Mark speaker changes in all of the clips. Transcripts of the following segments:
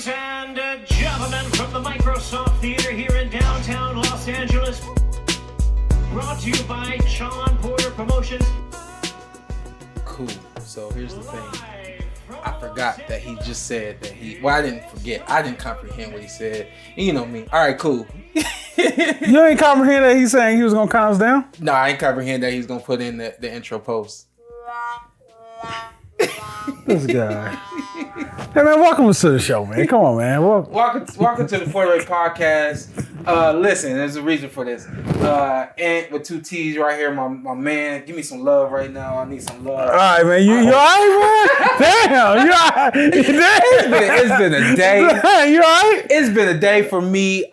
Speaker 1: Ladies and gentlemen, from the Microsoft Theater here in downtown Los Angeles, brought to you by Shawn Porter Promotions.
Speaker 2: Cool. So here's the thing. I forgot that he just said that I didn't forget. I didn't comprehend what he said. And you know me. All right, cool.
Speaker 3: You ain't comprehend that he's saying he was going to count us down?
Speaker 2: No, I ain't comprehend that he's going to put in the intro post.
Speaker 3: This guy. Hey, man, welcome to the show, man. Come on, man.
Speaker 2: Welcome to the PorterWay Podcast. Listen, there's a reason for this. Ant with 2 T's right here, my man. Give me some love right now. I need some love.
Speaker 3: All right, man. You all right, man? Damn, you all right?
Speaker 2: It's been a day.
Speaker 3: You all right?
Speaker 2: It's been a day for me.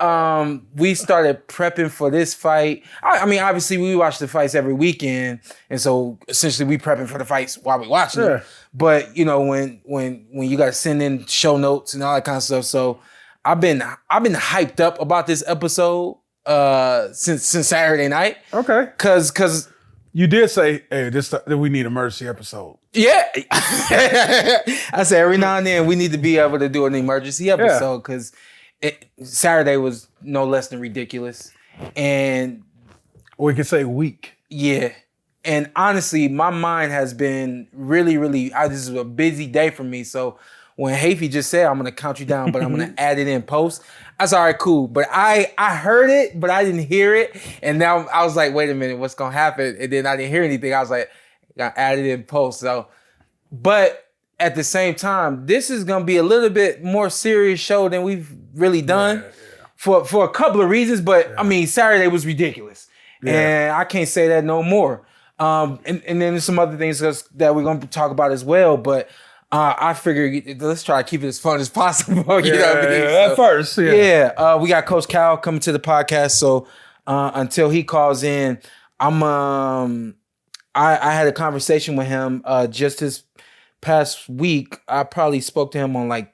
Speaker 2: We started prepping for this fight. I mean, obviously, we watch the fights every weekend, and so essentially, we prepping for the fights while we watching them. But you know, when you got to send in show notes and all that kind of stuff, so I've been hyped up about this episode since Saturday night.
Speaker 3: Okay.
Speaker 2: Cause
Speaker 3: you did say, hey, we need an emergency episode.
Speaker 2: Yeah. I said every now and then we need to be able to do an emergency episode because Saturday was no less than ridiculous. And
Speaker 3: we could say weak.
Speaker 2: Yeah. And honestly, my mind has been really, this is a busy day for me. So when Hafey just said, I'm going to count you down, but I'm going to add it in post, I was all right, cool. But I heard it, but I didn't hear it. And now I was like, wait a minute, what's going to happen? And then I didn't hear anything. I was like, I got to add it in post. So, but at the same time, this is going to be a little bit more serious show than we've really done for a couple of reasons. But I mean, Saturday was ridiculous. And I can't say that no more. And then there's some other things that we're going to talk about as well. But I figured let's try to keep it as fun as possible. You know what I mean?
Speaker 3: At first,
Speaker 2: we got Coach Cal coming to the podcast. So until he calls in, I had a conversation with him just this past week. I probably spoke to him on like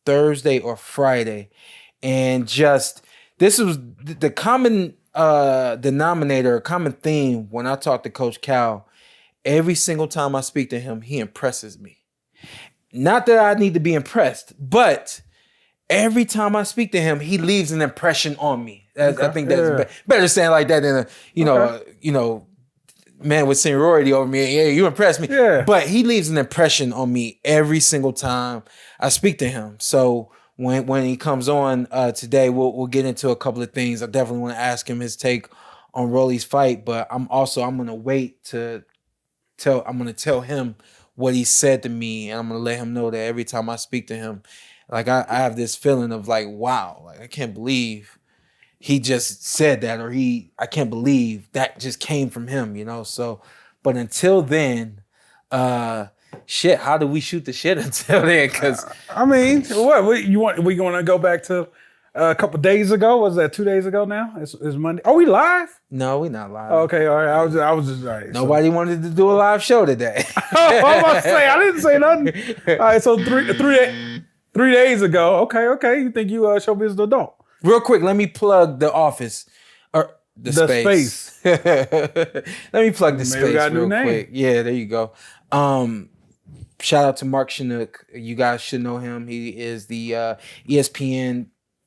Speaker 2: Thursday or Friday. And just this was the common denominator, common theme when I talk to Coach Cal. Every single time I speak to him, he impresses me. Not that I need to be impressed, but every time I speak to him, he leaves an impression on me. I think that's better saying like that than man with seniority over me. Yeah, you impress me.
Speaker 3: Yeah.
Speaker 2: But he leaves an impression on me every single time I speak to him. So when he comes on today, we'll get into a couple of things. I definitely want to ask him his take on Rolly's fight, but I'm gonna wait to tell him what he said to me, and I'm gonna let him know that every time I speak to him, like I have this feeling of like, wow, like I can't believe he just said that, or I can't believe that just came from him, you know. So, but until then, how do we shoot the shit until then? Because
Speaker 3: I mean, what you want? We going to go back to a couple days ago? Was that 2 days ago now? It's Monday. Are we live?
Speaker 2: No, we're not live.
Speaker 3: Okay, all right. I was just all right.
Speaker 2: Nobody wanted to do a live show today.
Speaker 3: I'm about to say I didn't say nothing. All right, so 3 days ago. Okay. You think you show business or don't?
Speaker 2: Real quick, let me plug the office or the space. Let me plug the space real quick. Yeah, there you go. Shout out to Mark Chinook. You guys should know him. He is the ESPN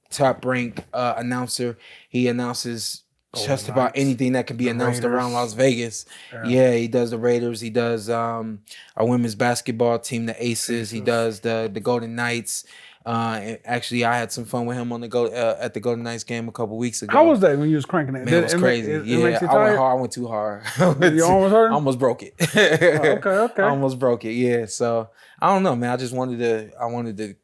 Speaker 2: top-ranked announcer. He announces just about anything that can be announced around Las Vegas. Yeah, he does the Raiders. He does our women's basketball team, the Aces. He does the Golden Knights. Actually, I had some fun with him on at the Golden Knights game a couple weeks ago.
Speaker 3: How was that when you was cranking it?
Speaker 2: Man, it was crazy. I went too hard.
Speaker 3: You almost hurt him?
Speaker 2: I almost broke it.
Speaker 3: Okay.
Speaker 2: I almost broke it. Yeah. So I don't know, man. I just wanted to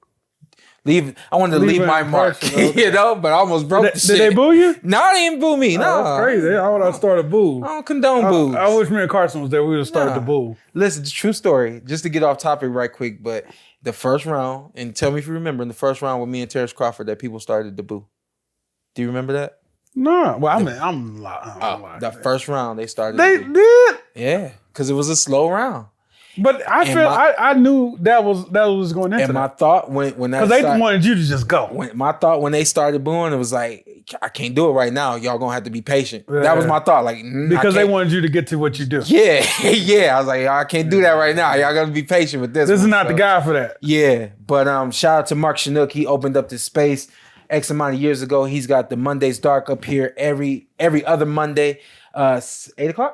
Speaker 2: leave. I wanted to leave my mark, you know. But I almost broke the shit.
Speaker 3: Did they boo you?
Speaker 2: No, they didn't boo me. No,
Speaker 3: that's crazy. I would have started a boo.
Speaker 2: I don't condone boos.
Speaker 3: I wish me and Carson was there. We would have started the boo.
Speaker 2: Listen, true story. Just to get off topic right quick, but the first round, and tell me if you remember, in the first round with me and Terrence Crawford, that people started the boo. Do you remember that?
Speaker 3: No. Well, I'm lying.
Speaker 2: The first round they started.
Speaker 3: They did.
Speaker 2: Yeah, because it was a slow round.
Speaker 3: But I knew that was going into.
Speaker 2: And my thought when that
Speaker 3: because they wanted you to just go.
Speaker 2: My thought when they started booing, it was like, I can't do it right now. Y'all gonna have to be patient. That was my thought. Like
Speaker 3: because they wanted you to get to what you do.
Speaker 2: Yeah, yeah. I was like, I can't do that right now. Y'all gotta be patient with this.
Speaker 3: This is not the guy for that.
Speaker 2: Yeah, but shout out to Mark Chinook. He opened up this space X amount of years ago. He's got the Mondays Dark up here every other Monday, 8:00,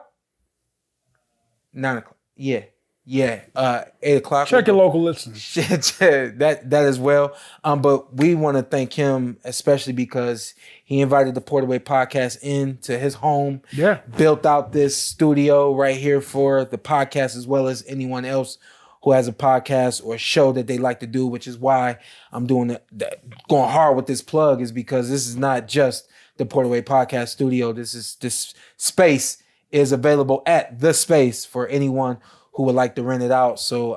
Speaker 2: 9:00. Yeah. 8:00.
Speaker 3: Check your local listeners.
Speaker 2: that as well. But we want to thank him especially because he invited the PorterWay Podcast into his home.
Speaker 3: Yeah.
Speaker 2: Built out this studio right here for the podcast as well as anyone else who has a podcast or a show that they like to do, which is why I'm doing going hard with this plug, is because this is not just the PorterWay Podcast studio. This space is available at the space for anyone who would like to rent it out. So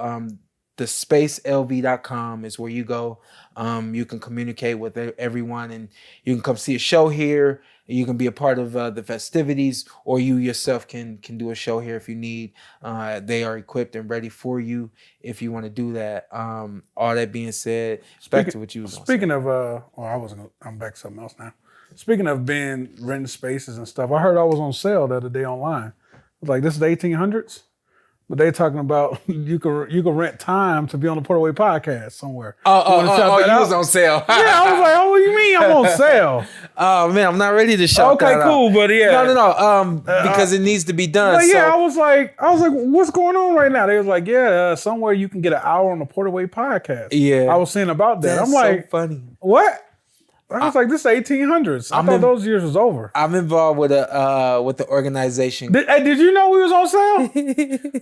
Speaker 2: thespacelv.com is where you go. You can communicate with everyone and you can come see a show here. You can be a part of the festivities, or you yourself can do a show here if you need. They are equipped and ready for you if you want to do that. All that being said, back to what you was
Speaker 3: speaking of, I'm back to something else now. Speaking of being renting spaces and stuff, I heard I was on sale the other day online. It was like, this is the 1800s. But they talking about you can rent time to be on the PorterWay Podcast somewhere.
Speaker 2: You was on sale.
Speaker 3: Yeah, I was like, oh, what do you mean I'm on sale?
Speaker 2: Oh man, I'm not ready to shout that out.
Speaker 3: Okay, cool, but yeah.
Speaker 2: No. Because it needs to be done.
Speaker 3: But yeah, I was like, what's going on right now? They was like, somewhere you can get an hour on the PorterWay Podcast.
Speaker 2: Yeah,
Speaker 3: I was saying about that.
Speaker 2: That's
Speaker 3: I'm like,
Speaker 2: so funny.
Speaker 3: What? I was like, this is 1800s. I thought those years was over.
Speaker 2: I'm involved with the organization.
Speaker 3: Did you know we was on sale?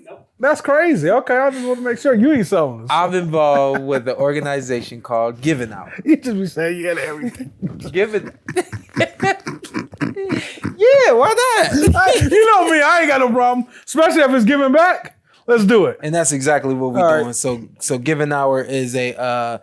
Speaker 3: No. That's crazy. Okay, I just want to make sure you ain't selling this.
Speaker 2: I'm involved with the organization called Giving Out.
Speaker 3: You just be saying you got everything.
Speaker 2: Giving. Yeah, why not?
Speaker 3: You know me, I ain't got no problem. Especially if it's giving back. Let's do it.
Speaker 2: And that's exactly what we're doing. Right. So Giving Hour is a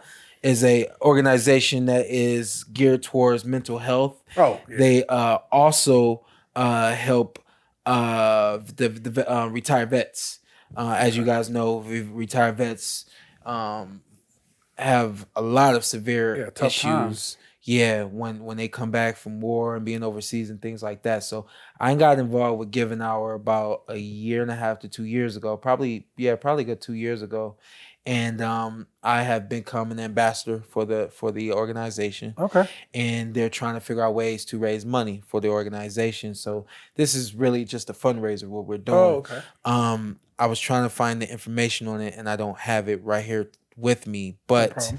Speaker 2: organization that is geared towards mental health. Oh, yeah. They also help the retired vets. As you guys know, retired vets have a lot of severe issues. Times. Yeah, when they come back from war and being overseas and things like that. So I got involved with Giving Hour about 1.5 to 2 years ago. Probably good 2 years ago. And I have become an ambassador for the organization. Okay. And they're trying to figure out ways to raise money for the organization. So this is really just a fundraiser, what we're doing. Oh, okay. I was trying to find the information on it, and I don't have it right here with me. But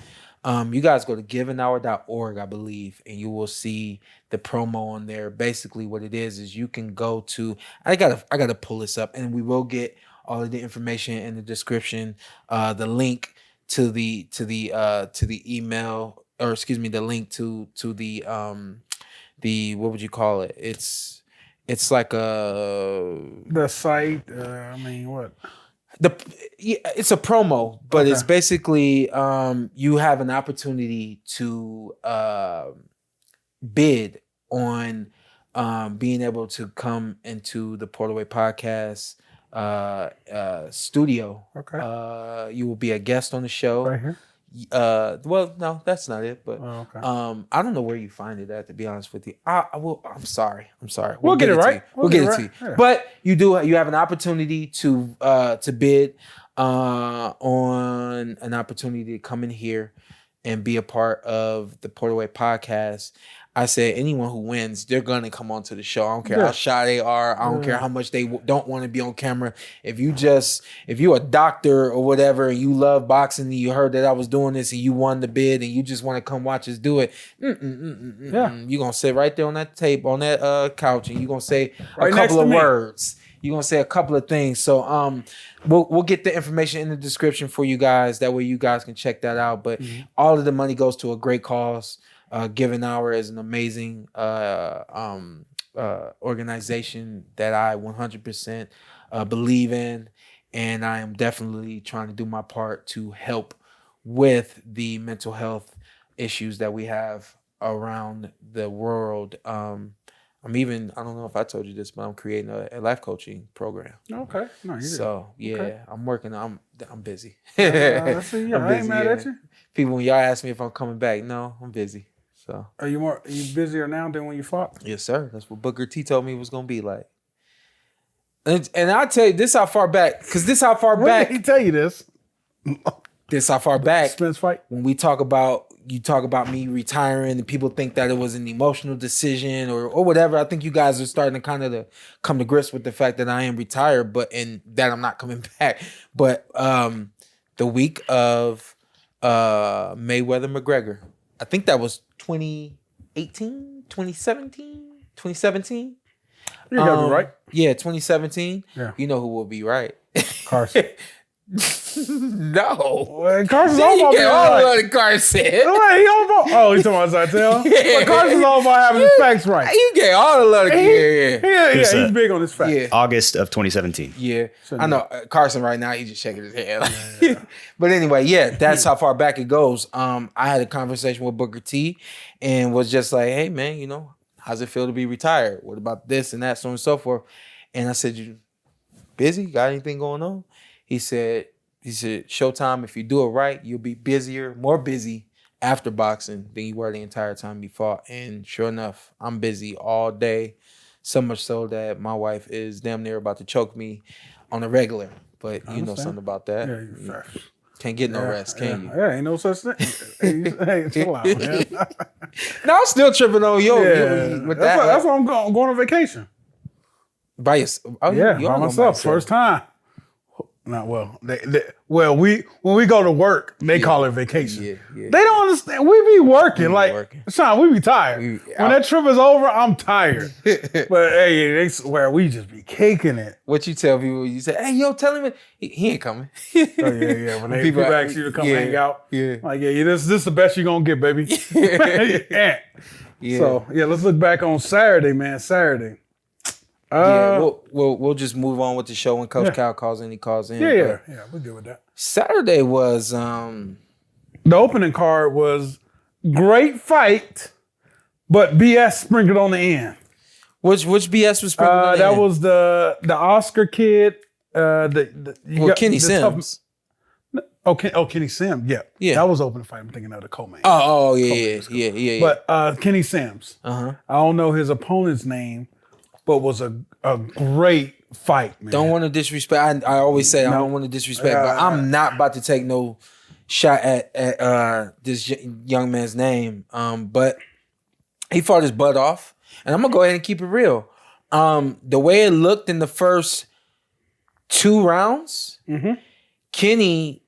Speaker 2: you guys go to givinghour.org, I believe, and you will see the promo on there. Basically, what it is you can go to. I gotta pull this up, and we will get all of the information in the description, the link to the email, or excuse me, the link to the what would you call it? It's like
Speaker 3: the site. What?
Speaker 2: It's a promo, but it's basically you have an opportunity to bid on being able to come into the PorterWay Podcast studio. Okay. You will be a guest on the show. Right here? Well, no, that's not it. But I don't know where you find it at, to be honest with you. I'm sorry.
Speaker 3: We'll get it right.
Speaker 2: We'll get it to you. Yeah. But you have an opportunity to bid on an opportunity to come in here and be a part of the PorterWay Podcast. I said anyone who wins, they're gonna come onto the show. I don't care how shy they are. I don't care how much they don't want to be on camera. If you're a doctor or whatever, and you love boxing, and you heard that I was doing this, and you won the bid, and you just want to come watch us do it, you're gonna sit right there on that table, on that couch, and you're gonna say a couple of words. You're gonna say a couple of things. So we'll get the information in the description for you guys. That way you guys can check that out. But all of the money goes to a great cause. Giving Hour is an amazing organization that I 100% believe in, and I am definitely trying to do my part to help with the mental health issues that we have around the world. I don't know if I told you this, but I'm creating a life coaching program.
Speaker 3: Okay. No, you did.
Speaker 2: So yeah, I'm working. I'm busy.
Speaker 3: I ain't mad at you.
Speaker 2: People, when y'all ask me if I'm coming back, no, I'm busy. So
Speaker 3: Are you busier now than when you fought?
Speaker 2: yes, sir. That's what Booker T told me it was gonna be like. And I'll tell you this how far back, because this how far
Speaker 3: When
Speaker 2: back.
Speaker 3: did he tell you this?
Speaker 2: This how far back.
Speaker 3: Spence fight?
Speaker 2: When you talk about me retiring and people think that it was an emotional decision or whatever. I think you guys are starting to kind of come to grips with the fact that I am retired, and that I'm not coming back. But the week of Mayweather McGregor, I think that was 2018, 2017, 2017.
Speaker 3: You gotta be right.
Speaker 2: Yeah, 2017.
Speaker 3: Yeah.
Speaker 2: You know who will be right?
Speaker 3: Carson.
Speaker 2: No.
Speaker 3: Well, Carson's
Speaker 2: Yeah,
Speaker 3: all
Speaker 2: you
Speaker 3: about
Speaker 2: get
Speaker 3: being
Speaker 2: all
Speaker 3: right.
Speaker 2: of the Carson.
Speaker 3: Wait, he all about. Oh, he's talking about Zytel?
Speaker 2: Yeah.
Speaker 3: But Carson's all about having his facts right.
Speaker 2: You get all the love. Yeah.
Speaker 3: He's big on his facts.
Speaker 2: Yeah.
Speaker 4: August of 2017.
Speaker 2: Yeah. I know Carson right now, he's just shaking his head. But anyway, yeah, that's how far back it goes. I had a conversation with Booker T and was just like, hey, man, you know, how's it feel to be retired? What about this and that, so on and so forth? And I said, you busy? Got anything going on? He said, Showtime, if you do it right, you'll be more busy after boxing than you were the entire time you fought. And sure enough, I'm busy all day. So much so that my wife is damn near about to choke me on a regular. But you know something about that.
Speaker 3: Yeah, you're fresh.
Speaker 2: Can't get no rest, can you?
Speaker 3: Yeah, ain't no such thing. Hey, chill out, man.
Speaker 2: No, I'm still tripping on you with that.
Speaker 3: That's why I'm going on vacation.
Speaker 2: By yourself? Oh,
Speaker 3: Yeah,
Speaker 2: you
Speaker 3: by
Speaker 2: don't go
Speaker 3: myself. First time. Not well. When we go to work, they call it vacation.
Speaker 2: Yeah.
Speaker 3: They don't understand. We be working.
Speaker 2: working.
Speaker 3: Sean, we be tired. When that trip is over, I'm tired. But hey, they swear we just be caking it.
Speaker 2: What you tell people? You say, "Hey, yo, tell him he ain't coming."
Speaker 3: Oh yeah. When people ask you to come hang out, like this is the best you're gonna get, baby. Yeah. So yeah, let's look back on Saturday, man. Saturday.
Speaker 2: We'll just move on with the show when Coach Cal calls in. He calls in.
Speaker 3: Yeah, we're good with that.
Speaker 2: Saturday was
Speaker 3: the opening card was great fight, but BS sprinkled on the end.
Speaker 2: Which BS was sprinkled on the
Speaker 3: that
Speaker 2: end?
Speaker 3: was the Oscar kid.
Speaker 2: Kenny Sims.
Speaker 3: Kenny Sims. Yeah. That was opening fight. I'm thinking of the co-main.
Speaker 2: Oh yeah.
Speaker 3: But Kenny Sims. I don't know his opponent's name, but was a great fight, man.
Speaker 2: Don't want to disrespect. I always say I don't want to disrespect, but I'm not about to take no shot at this young man's name. But he fought his butt off, and I'm gonna go ahead and keep it real. The way it looked in the first 2 rounds, Kenny,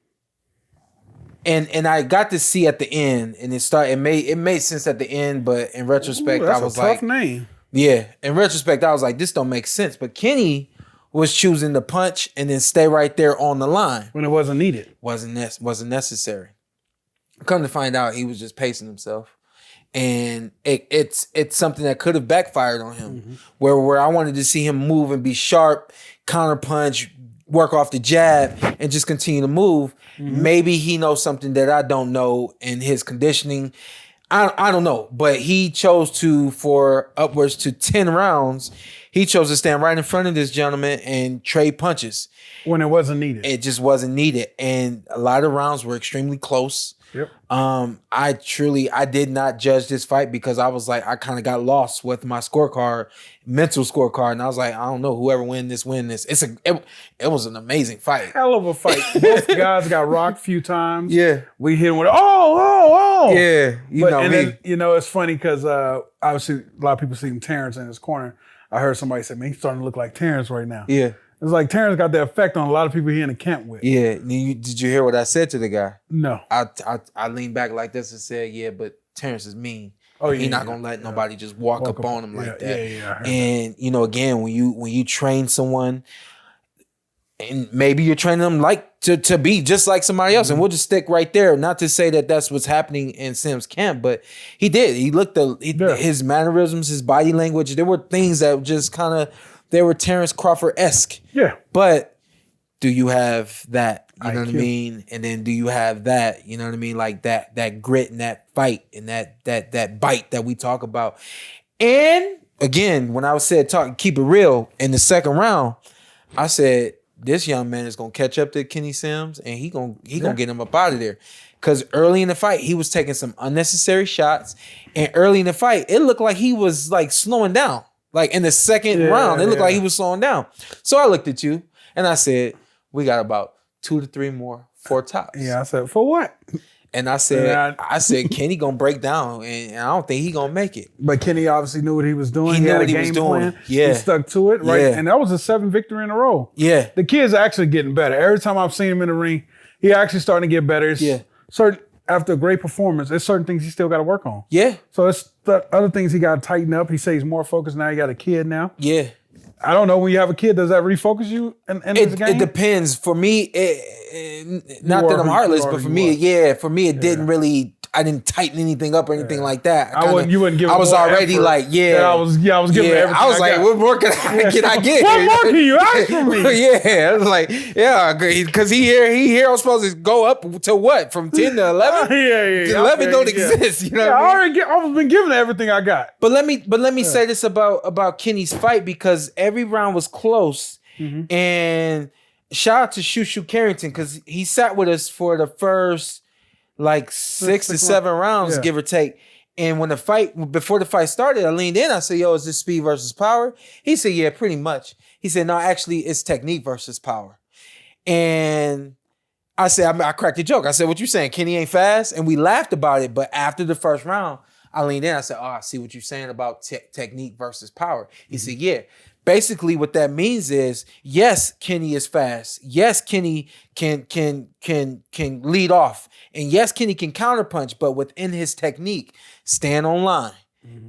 Speaker 2: and I got to see at the end, and it made sense at the end, but in retrospect,
Speaker 3: that's
Speaker 2: I was
Speaker 3: a tough name.
Speaker 2: Yeah, in retrospect, I was like, this don't make sense. But Kenny was choosing to punch and then stay right there on the line.
Speaker 3: When it wasn't needed.
Speaker 2: Wasn't necessary. Come to find out, he was just pacing himself. And it's something that could have backfired on him. Where I wanted to see him move and be sharp, counter punch, work off the jab, and just continue to move. Maybe he knows something that I don't know in his conditioning. I don't know, but he chose for upwards to 10 rounds, he chose to stand right in front of this gentleman and trade punches.
Speaker 3: When it wasn't needed.
Speaker 2: It just wasn't needed. And a lot of rounds were extremely close.
Speaker 3: Yep.
Speaker 2: I did not judge this fight because I was like, I kind of got lost with my mental scorecard. And I was like, I don't know, whoever win this. It was an amazing fight.
Speaker 3: Hell of a fight. Both guys got rocked a few times.
Speaker 2: Yeah.
Speaker 3: We hit him with, oh.
Speaker 2: Yeah. You know me.
Speaker 3: Then, it's funny because obviously a lot of people see Terrence in his corner. I heard somebody say, man, he's starting to look like Terrence right now.
Speaker 2: Yeah.
Speaker 3: It's like Terrence got the effect on a lot of people he in the camp with.
Speaker 2: Yeah. Did you hear what I said to the guy?
Speaker 3: No.
Speaker 2: I leaned back like this and said, yeah, but Terrence is mean.
Speaker 3: Oh, yeah.
Speaker 2: He's not gonna let nobody just walk up on him like that.
Speaker 3: Yeah.
Speaker 2: And again, when you train someone, and maybe you're training them like to be just like somebody else, and we'll just stick right there. Not to say that that's what's happening in Sims' camp, but he did. He looked his mannerisms, his body language. There were things that just kind of they were Terrence Crawford-esque.
Speaker 3: Yeah.
Speaker 2: But do you have that? You know what I
Speaker 3: IQ.
Speaker 2: mean? And then do you have that? You know what I mean? Like that grit and that fight and that bite that we talk about. And again, when I said keep it real in the second round, I said this young man is gonna catch up to Kenny Sims and he gonna get him up out of there. Because early in the fight, he was taking some unnecessary shots. And early in the fight, it looked like he was like slowing down. Like in the second round, it looked like he was slowing down. So I looked at you and I said, we got about 2 to 3 more, 4 tops.
Speaker 3: Yeah, I said, for what?
Speaker 2: And I said, Kenny gonna break down, and I don't think he gonna make it.
Speaker 3: But Kenny obviously knew what he was doing.
Speaker 2: He knew what he was doing.
Speaker 3: Plan.
Speaker 2: Yeah.
Speaker 3: He stuck to it, right? Yeah. And that was a 7th victory in a row.
Speaker 2: Yeah.
Speaker 3: The kid's actually getting better. Every time I've seen him in the ring, he actually starting to get better. After a great performance, there's certain things he still got to work on.
Speaker 2: Yeah.
Speaker 3: So it's the other things he got to tighten up. He says he's more focused now. He got a kid now.
Speaker 2: Yeah.
Speaker 3: I don't know, when you have a kid, does that refocus you in this game?
Speaker 2: It depends. For me, not that I'm heartless, but for me, it didn't really. I didn't tighten anything up or anything like that.
Speaker 3: You wouldn't give.
Speaker 2: I was already like,
Speaker 3: I was giving everything.
Speaker 2: I was like, what more can I get?
Speaker 3: What more can you ask from me?
Speaker 2: I was like, because he I was supposed to go up to what, from 10 to 11? 11 don't exist. You know,
Speaker 3: I've been giving everything I got.
Speaker 2: But let me say this about Kenny's fight, because every round was close, and shout out to Shushu Carrington, because he sat with us for the first like 6 to 7 rounds, give or take. And before the fight started, I leaned in. I said, yo, is this speed versus power? He said, yeah, pretty much. He said, no, actually, it's technique versus power. And I said, I cracked a joke. I said, what you saying? Kenny ain't fast? And we laughed about it. But after the first round, I leaned in. I said, I see what you're saying about technique versus power. He said, yeah. Basically, what that means is, yes, Kenny is fast. Yes, Kenny can lead off, and yes, Kenny can counterpunch. But within his technique, stand on line,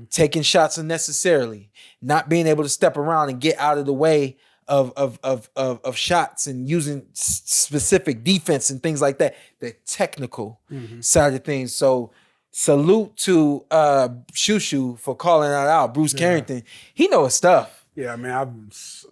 Speaker 2: taking shots unnecessarily, not being able to step around and get out of the way of shots, and using specific defense and things like that. The technical side of things. So salute to Shushu for calling that out. Bruce Carrington, he knows his stuff.
Speaker 3: Yeah, man,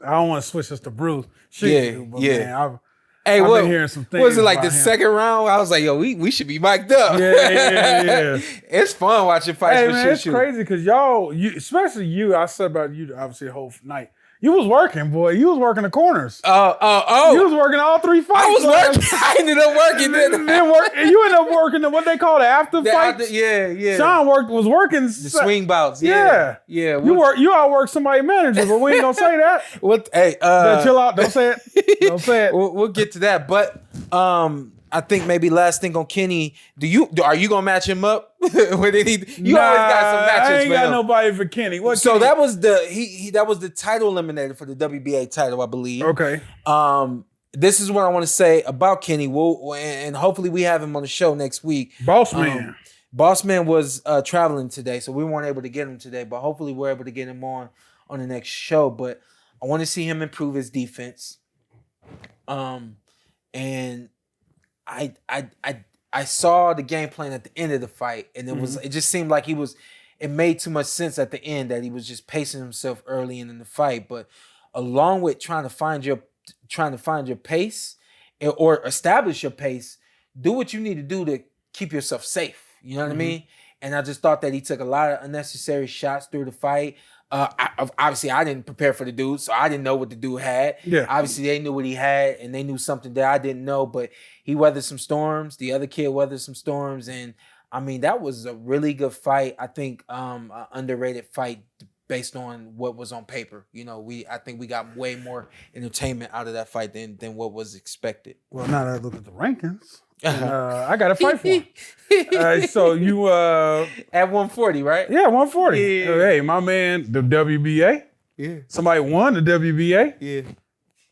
Speaker 3: I don't want to switch this to Bruce. Man, I've been hearing some things.
Speaker 2: Was it like the second round? I was like, yo, we should be mic'd up.
Speaker 3: Yeah.
Speaker 2: It's fun watching fights with
Speaker 3: man, it's crazy because y'all, especially you, I said about you obviously the whole night. You was working, boy. You was working the corners.
Speaker 2: Oh.
Speaker 3: You was working all 3 fights.
Speaker 2: I was working. I ended up working.
Speaker 3: You ended up working what they call the after fights.
Speaker 2: Yeah.
Speaker 3: Sean was working
Speaker 2: the swing bouts.
Speaker 3: Yeah. You outworked somebody manager, but we ain't gonna say that. Chill out. Don't say it. Don't say it.
Speaker 2: We'll get to that, but I think maybe last thing on Kenny, are you gonna match him up with any? You always got some matches.
Speaker 3: I ain't got nobody for Kenny. What?
Speaker 2: So
Speaker 3: Kenny?
Speaker 2: that was that was the title eliminator for the WBA title, I believe.
Speaker 3: Okay.
Speaker 2: This is what I want to say about Kenny. And hopefully we have him on the show next week.
Speaker 3: Boss man
Speaker 2: was traveling today, so we weren't able to get him today. But hopefully we're able to get him on the next show. But I want to see him improve his defense. And I saw the game plan at the end of the fight, and it just seemed like it made too much sense at the end that he was just pacing himself early in the fight. But along with trying to find your pace or establish your pace, do what you need to do to keep yourself safe. You know what I mean? And I just thought that he took a lot of unnecessary shots through the fight. Obviously, I didn't prepare for the dude, so I didn't know what the dude had.
Speaker 3: Yeah.
Speaker 2: Obviously, they knew what he had, and they knew something that I didn't know, but he weathered some storms. The other kid weathered some storms, and I mean, that was a really good fight. I think an underrated fight based on what was on paper. You know, I think we got way more entertainment out of that fight than what was expected.
Speaker 3: Well, now that I look at the rankings, I got to fight for him. So you
Speaker 2: at 140, right?
Speaker 3: Yeah, 140.
Speaker 2: Yeah.
Speaker 3: Hey, my man, the WBA.
Speaker 2: Yeah.
Speaker 3: Somebody won the WBA.
Speaker 2: Yeah.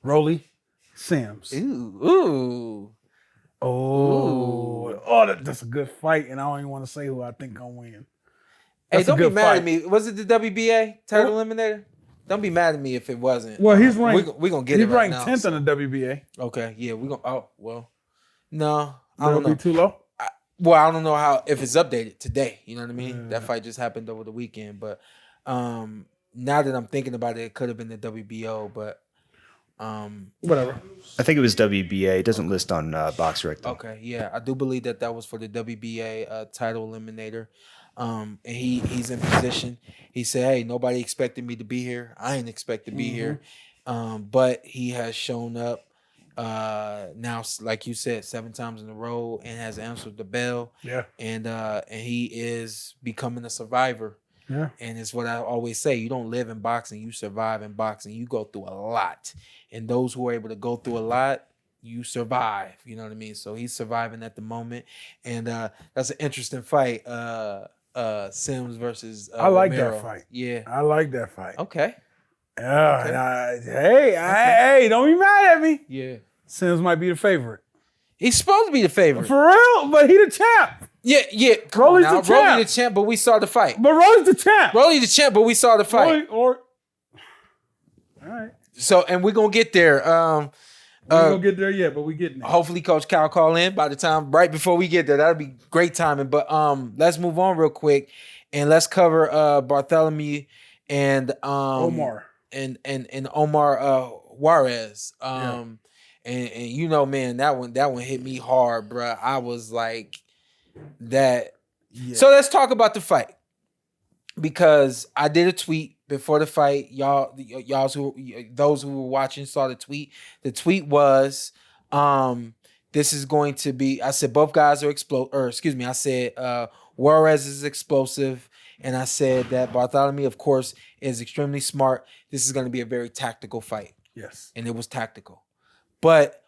Speaker 3: Rolly Sims.
Speaker 2: Ooh.
Speaker 3: Oh, that's a good fight, and I don't even want to say who I think gonna win.
Speaker 2: Hey, don't be mad at me. Was it the WBA title eliminator? Don't be mad at me if it wasn't.
Speaker 3: Well, he's ranked.
Speaker 2: We're gonna get it right now.
Speaker 3: He's ranked 10th in the WBA.
Speaker 2: Okay, yeah, we're gonna. Oh, well, no, I
Speaker 3: don't
Speaker 2: don't know.
Speaker 3: Be too low.
Speaker 2: I don't know if it's updated today. You know what I mean? That fight just happened over the weekend, but now that I'm thinking about it could have been the WBO, but
Speaker 3: whatever.
Speaker 4: I think it was WBA. It doesn't list on BoxRec though.
Speaker 2: Okay, yeah, I do believe that was for the WBA title eliminator. And he's in position. He said, "Hey, nobody expected me to be here. I ain't expect to be here, but he has shown up. Now, like you said, 7 times in a row and has answered the bell.
Speaker 3: Yeah.
Speaker 2: And he is becoming a survivor.
Speaker 3: Yeah.
Speaker 2: And it's what I always say. You don't live in boxing, you survive in boxing. You go through a lot. And those who are able to go through a lot, you survive. You know what I mean? So he's surviving at the moment. And that's an interesting fight. Sims versus
Speaker 3: I like
Speaker 2: Romero.
Speaker 3: that fight.
Speaker 2: Yeah.
Speaker 3: I like that fight.
Speaker 2: Okay.
Speaker 3: Yeah.
Speaker 2: Okay.
Speaker 3: Hey, don't be mad at me.
Speaker 2: Yeah.
Speaker 3: Sims might be the favorite.
Speaker 2: He's supposed to be the favorite.
Speaker 3: For real? But he the champ.
Speaker 2: Yeah.
Speaker 3: Rolly's the champ.
Speaker 2: Rolly the champ, but we saw the fight.
Speaker 3: But Rolly's the champ.
Speaker 2: Rolly the champ, but we saw the fight.
Speaker 3: All right.
Speaker 2: So, and we're going to get there.
Speaker 3: We don't get there yet, but we getting there.
Speaker 2: Hopefully Coach Cal call in by the time, right before we get there. That'll be great timing. But let's move on real quick and let's cover Barthelemy and
Speaker 3: Omar.
Speaker 2: And Omar Juarez. And you know, man, that one hit me hard, bruh. I was like that. Yeah. So let's talk about the fight. Because I did a tweet before the fight. Those who were watching saw the tweet. The tweet was, this is going to be, I said both guys are I said Juarez is explosive. And I said that Barthelemy, of course, is extremely smart. This is going to be a very tactical fight.
Speaker 3: Yes.
Speaker 2: And it was tactical. But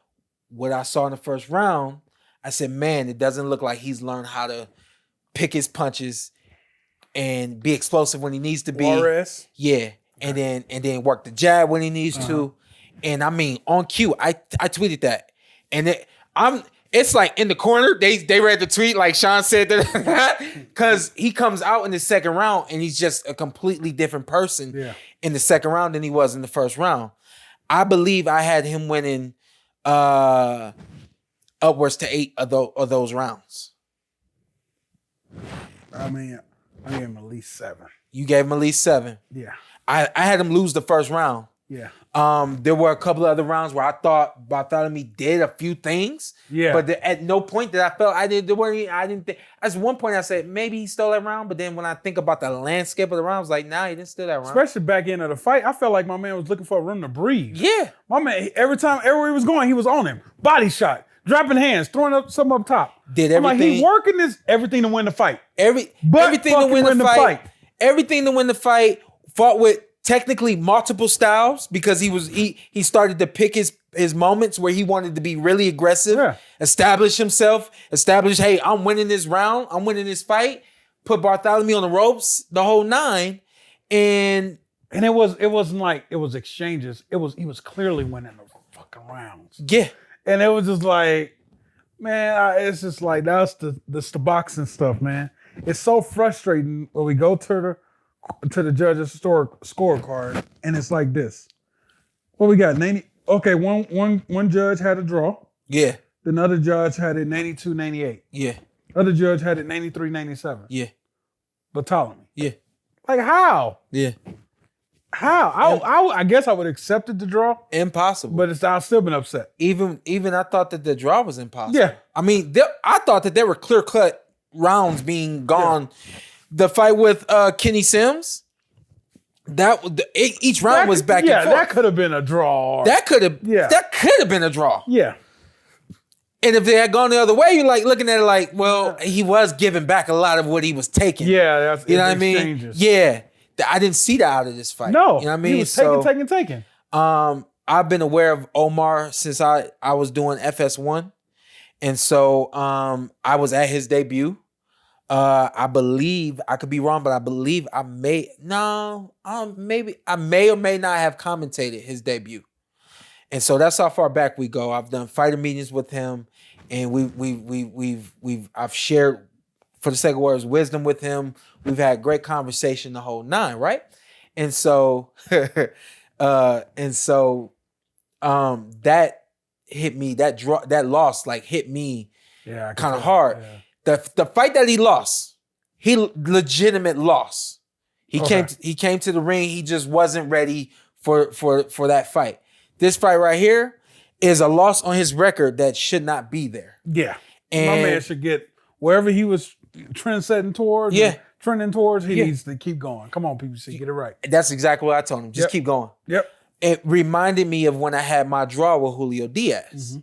Speaker 2: what I saw in the first round, I said, man, it doesn't look like he's learned how to pick his punches and be explosive when he needs to be.
Speaker 3: Juarez?
Speaker 2: Yeah. Okay. And then work the jab when he needs to. And I mean, on cue, I tweeted that. And it's like in the corner, they read the tweet like Shawn said that because he comes out in the second round and he's just a completely different person in the second round than he was in the first round. I believe I had him winning upwards to 8 of those rounds.
Speaker 3: I mean, I gave him at least 7.
Speaker 2: You gave him at least 7.
Speaker 3: Yeah.
Speaker 2: I had him lose the first round.
Speaker 3: Yeah.
Speaker 2: There were a couple of other rounds where I thought Barthelemy did a few things. Yeah. But at no point did I felt I didn't think. At one point I said maybe he stole that round, but then when I think about the landscape of the round, I was like, nah, he didn't steal that round.
Speaker 3: Especially back end of the fight, I felt like my man was looking for a room to breathe.
Speaker 2: Yeah.
Speaker 3: My man, everywhere he was going, he was on him. Body shot, dropping hands, throwing up something up top.
Speaker 2: Did everything.
Speaker 3: I'm like, he working everything to win the fight.
Speaker 2: Everything to win the fight. Everything to win the fight. Fought with technically multiple styles because he started to pick his moments where he wanted to be really aggressive, establish himself, hey, I'm winning this round, I'm winning this fight, put Barthelemy on the ropes, the whole 9, and
Speaker 3: it wasn't like it was exchanges. He was clearly winning the fucking rounds.
Speaker 2: Yeah.
Speaker 3: And it was just like, man, it's just like that's the boxing stuff, man. It's so frustrating when we go to the judge's scorecard, and it's like this. What we got? 90. Okay, one judge had a draw.
Speaker 2: Yeah.
Speaker 3: The other judge had it 92-98.
Speaker 2: Yeah.
Speaker 3: Other judge had it 93-97.
Speaker 2: Yeah.
Speaker 3: Barthelemy.
Speaker 2: Yeah.
Speaker 3: Like how?
Speaker 2: Yeah.
Speaker 3: How? I guess I would have accepted the draw.
Speaker 2: Impossible.
Speaker 3: But I've still been upset.
Speaker 2: Even I thought that the draw was impossible.
Speaker 3: Yeah.
Speaker 2: I mean, I thought that there were clear-cut rounds being gone. Yeah. The fight with Kenny Sims, each round was back and forth.
Speaker 3: Yeah, that could have been a draw.
Speaker 2: That could have been a draw.
Speaker 3: Yeah.
Speaker 2: And if they had gone the other way, you're like looking at it like, well, he was giving back a lot of what he was taking.
Speaker 3: Yeah, that's
Speaker 2: you know what I mean? Yeah. I didn't see that out of this fight.
Speaker 3: No.
Speaker 2: You know what I mean?
Speaker 3: He was taking.
Speaker 2: I've been aware of Omar since I was doing FS1. And so I was at his debut. I believe, I could be wrong, but I believe I may or may not have commentated his debut. And so that's how far back we go. I've done fighter meetings with him, and I've shared, for the sake of words, wisdom with him. We've had great conversation the whole 9, right? And so that hit me, that loss like hit me kind of hard. Yeah. The fight that he lost, he legitimate loss. He came to the ring. He just wasn't ready for that fight. This fight right here is a loss on his record that should not be there.
Speaker 3: Yeah, and my man should get wherever he was trending towards.
Speaker 2: Yeah,
Speaker 3: trending towards. He needs to keep going. Come on, PBC, get it right.
Speaker 2: That's exactly what I told him. Just keep going.
Speaker 3: Yep.
Speaker 2: it reminded me of when I had my draw with Julio Diaz.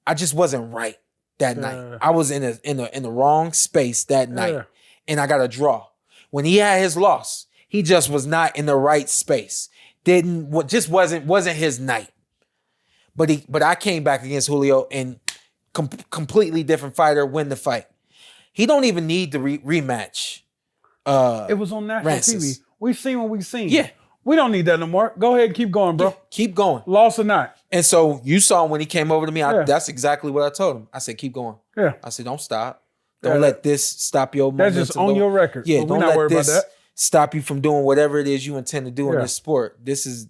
Speaker 2: I just wasn't right that night. I was in the wrong space that night, and I got a draw. When he had his loss, he just was not in the right space. Just wasn't his night. But I came back against Julio and completely different fighter, win the fight. He don't even need the rematch.
Speaker 3: It was on national
Speaker 2: Rances.
Speaker 3: TV. We've seen what we've seen.
Speaker 2: Yeah.
Speaker 3: We don't need that no more. Go ahead and keep going, bro.
Speaker 2: Yeah, keep going.
Speaker 3: Lost or not.
Speaker 2: And so you saw when he came over to me, that's exactly what I told him. I said, keep going.
Speaker 3: Yeah.
Speaker 2: I said, don't stop. Don't let this stop your momentum.
Speaker 3: That's just on your record.
Speaker 2: Yeah,
Speaker 3: so
Speaker 2: don't
Speaker 3: we're not
Speaker 2: let
Speaker 3: worried
Speaker 2: this
Speaker 3: about that.
Speaker 2: stop you from doing whatever it is you intend to do in this sport. This is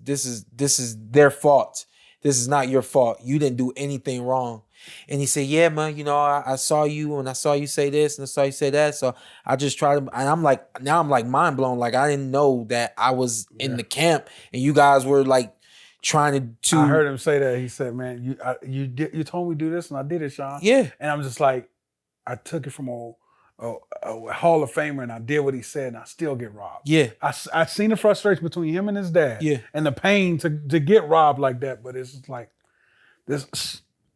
Speaker 2: their fault. This is not your fault. You didn't do anything wrong. And he said, yeah, man, you know, I saw you and I saw you say this and I saw you say that. So I just tried to, and I'm like mind blown. Like, I didn't know that I was in the camp and you guys were like trying to.
Speaker 3: I heard him say that. He said, man, you told me to do this and I did it, Shawn.
Speaker 2: Yeah.
Speaker 3: And I'm just like, I took it from a Hall of Famer and I did what he said and I still get robbed.
Speaker 2: Yeah.
Speaker 3: I seen the frustration between him and his dad.
Speaker 2: Yeah.
Speaker 3: And the pain to get robbed like that. But it's just like,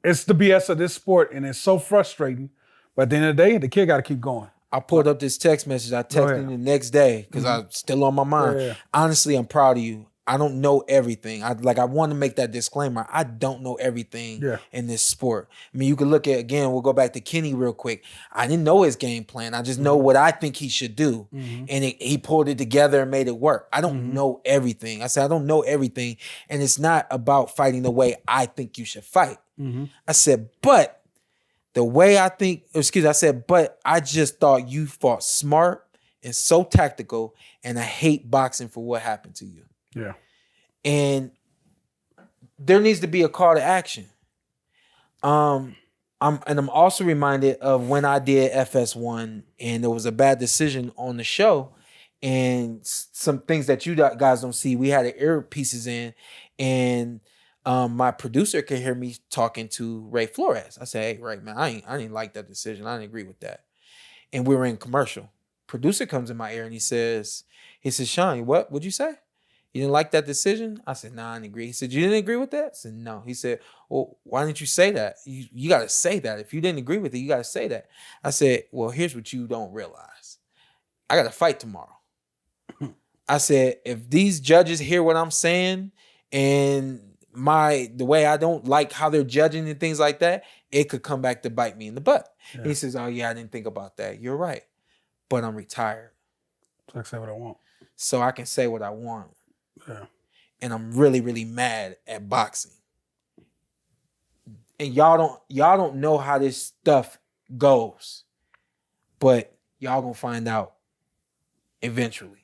Speaker 3: it's the BS of this sport and it's so frustrating. But at the end of the day, the kid got to keep going.
Speaker 2: I pulled up this text message. I texted him the next day because I'm still on my mind.
Speaker 3: Yeah.
Speaker 2: Honestly, I'm proud of you. I don't know everything. I want to make that disclaimer. I don't know everything in this sport. I mean, you could look at, again, we'll go back to Kenny real quick. I didn't know his game plan. I just know what I think he should do. And he pulled it together and made it work. I don't know everything. I said, I don't know everything. And it's not about fighting the way I think you should fight. I said, but the way I think, but I just thought you fought smart and so tactical, and I hate boxing for what happened to you.
Speaker 3: Yeah.
Speaker 2: And there needs to be a call to action. I'm also reminded of when I did FS1 and there was a bad decision on the show and some things that you guys don't see. We had the earpieces in and my producer could hear me talking to Ray Flores. I said, hey, Ray, man, I didn't like that decision. I didn't agree with that. And we were in commercial. Producer comes in my ear and he says, Shawn, what'd you say? You didn't like that decision? I said, nah, I didn't agree. He said, you didn't agree with that? I said, no. He said, well, why didn't you say that? You got to say that. If you didn't agree with it, you got to say that. I said, well, here's what you don't realize. I got to fight tomorrow. I said, if these judges hear what I'm saying and the way I don't like how they're judging and things like that, it could come back to bite me in the butt. Yeah. He says, oh, yeah, I didn't think about that. You're right. But I'm retired.
Speaker 3: So I can say what I want.
Speaker 2: So I can say what I want.
Speaker 3: Yeah.
Speaker 2: And I'm really, really mad at boxing. And y'all don't know how this stuff goes. But y'all gonna find out eventually.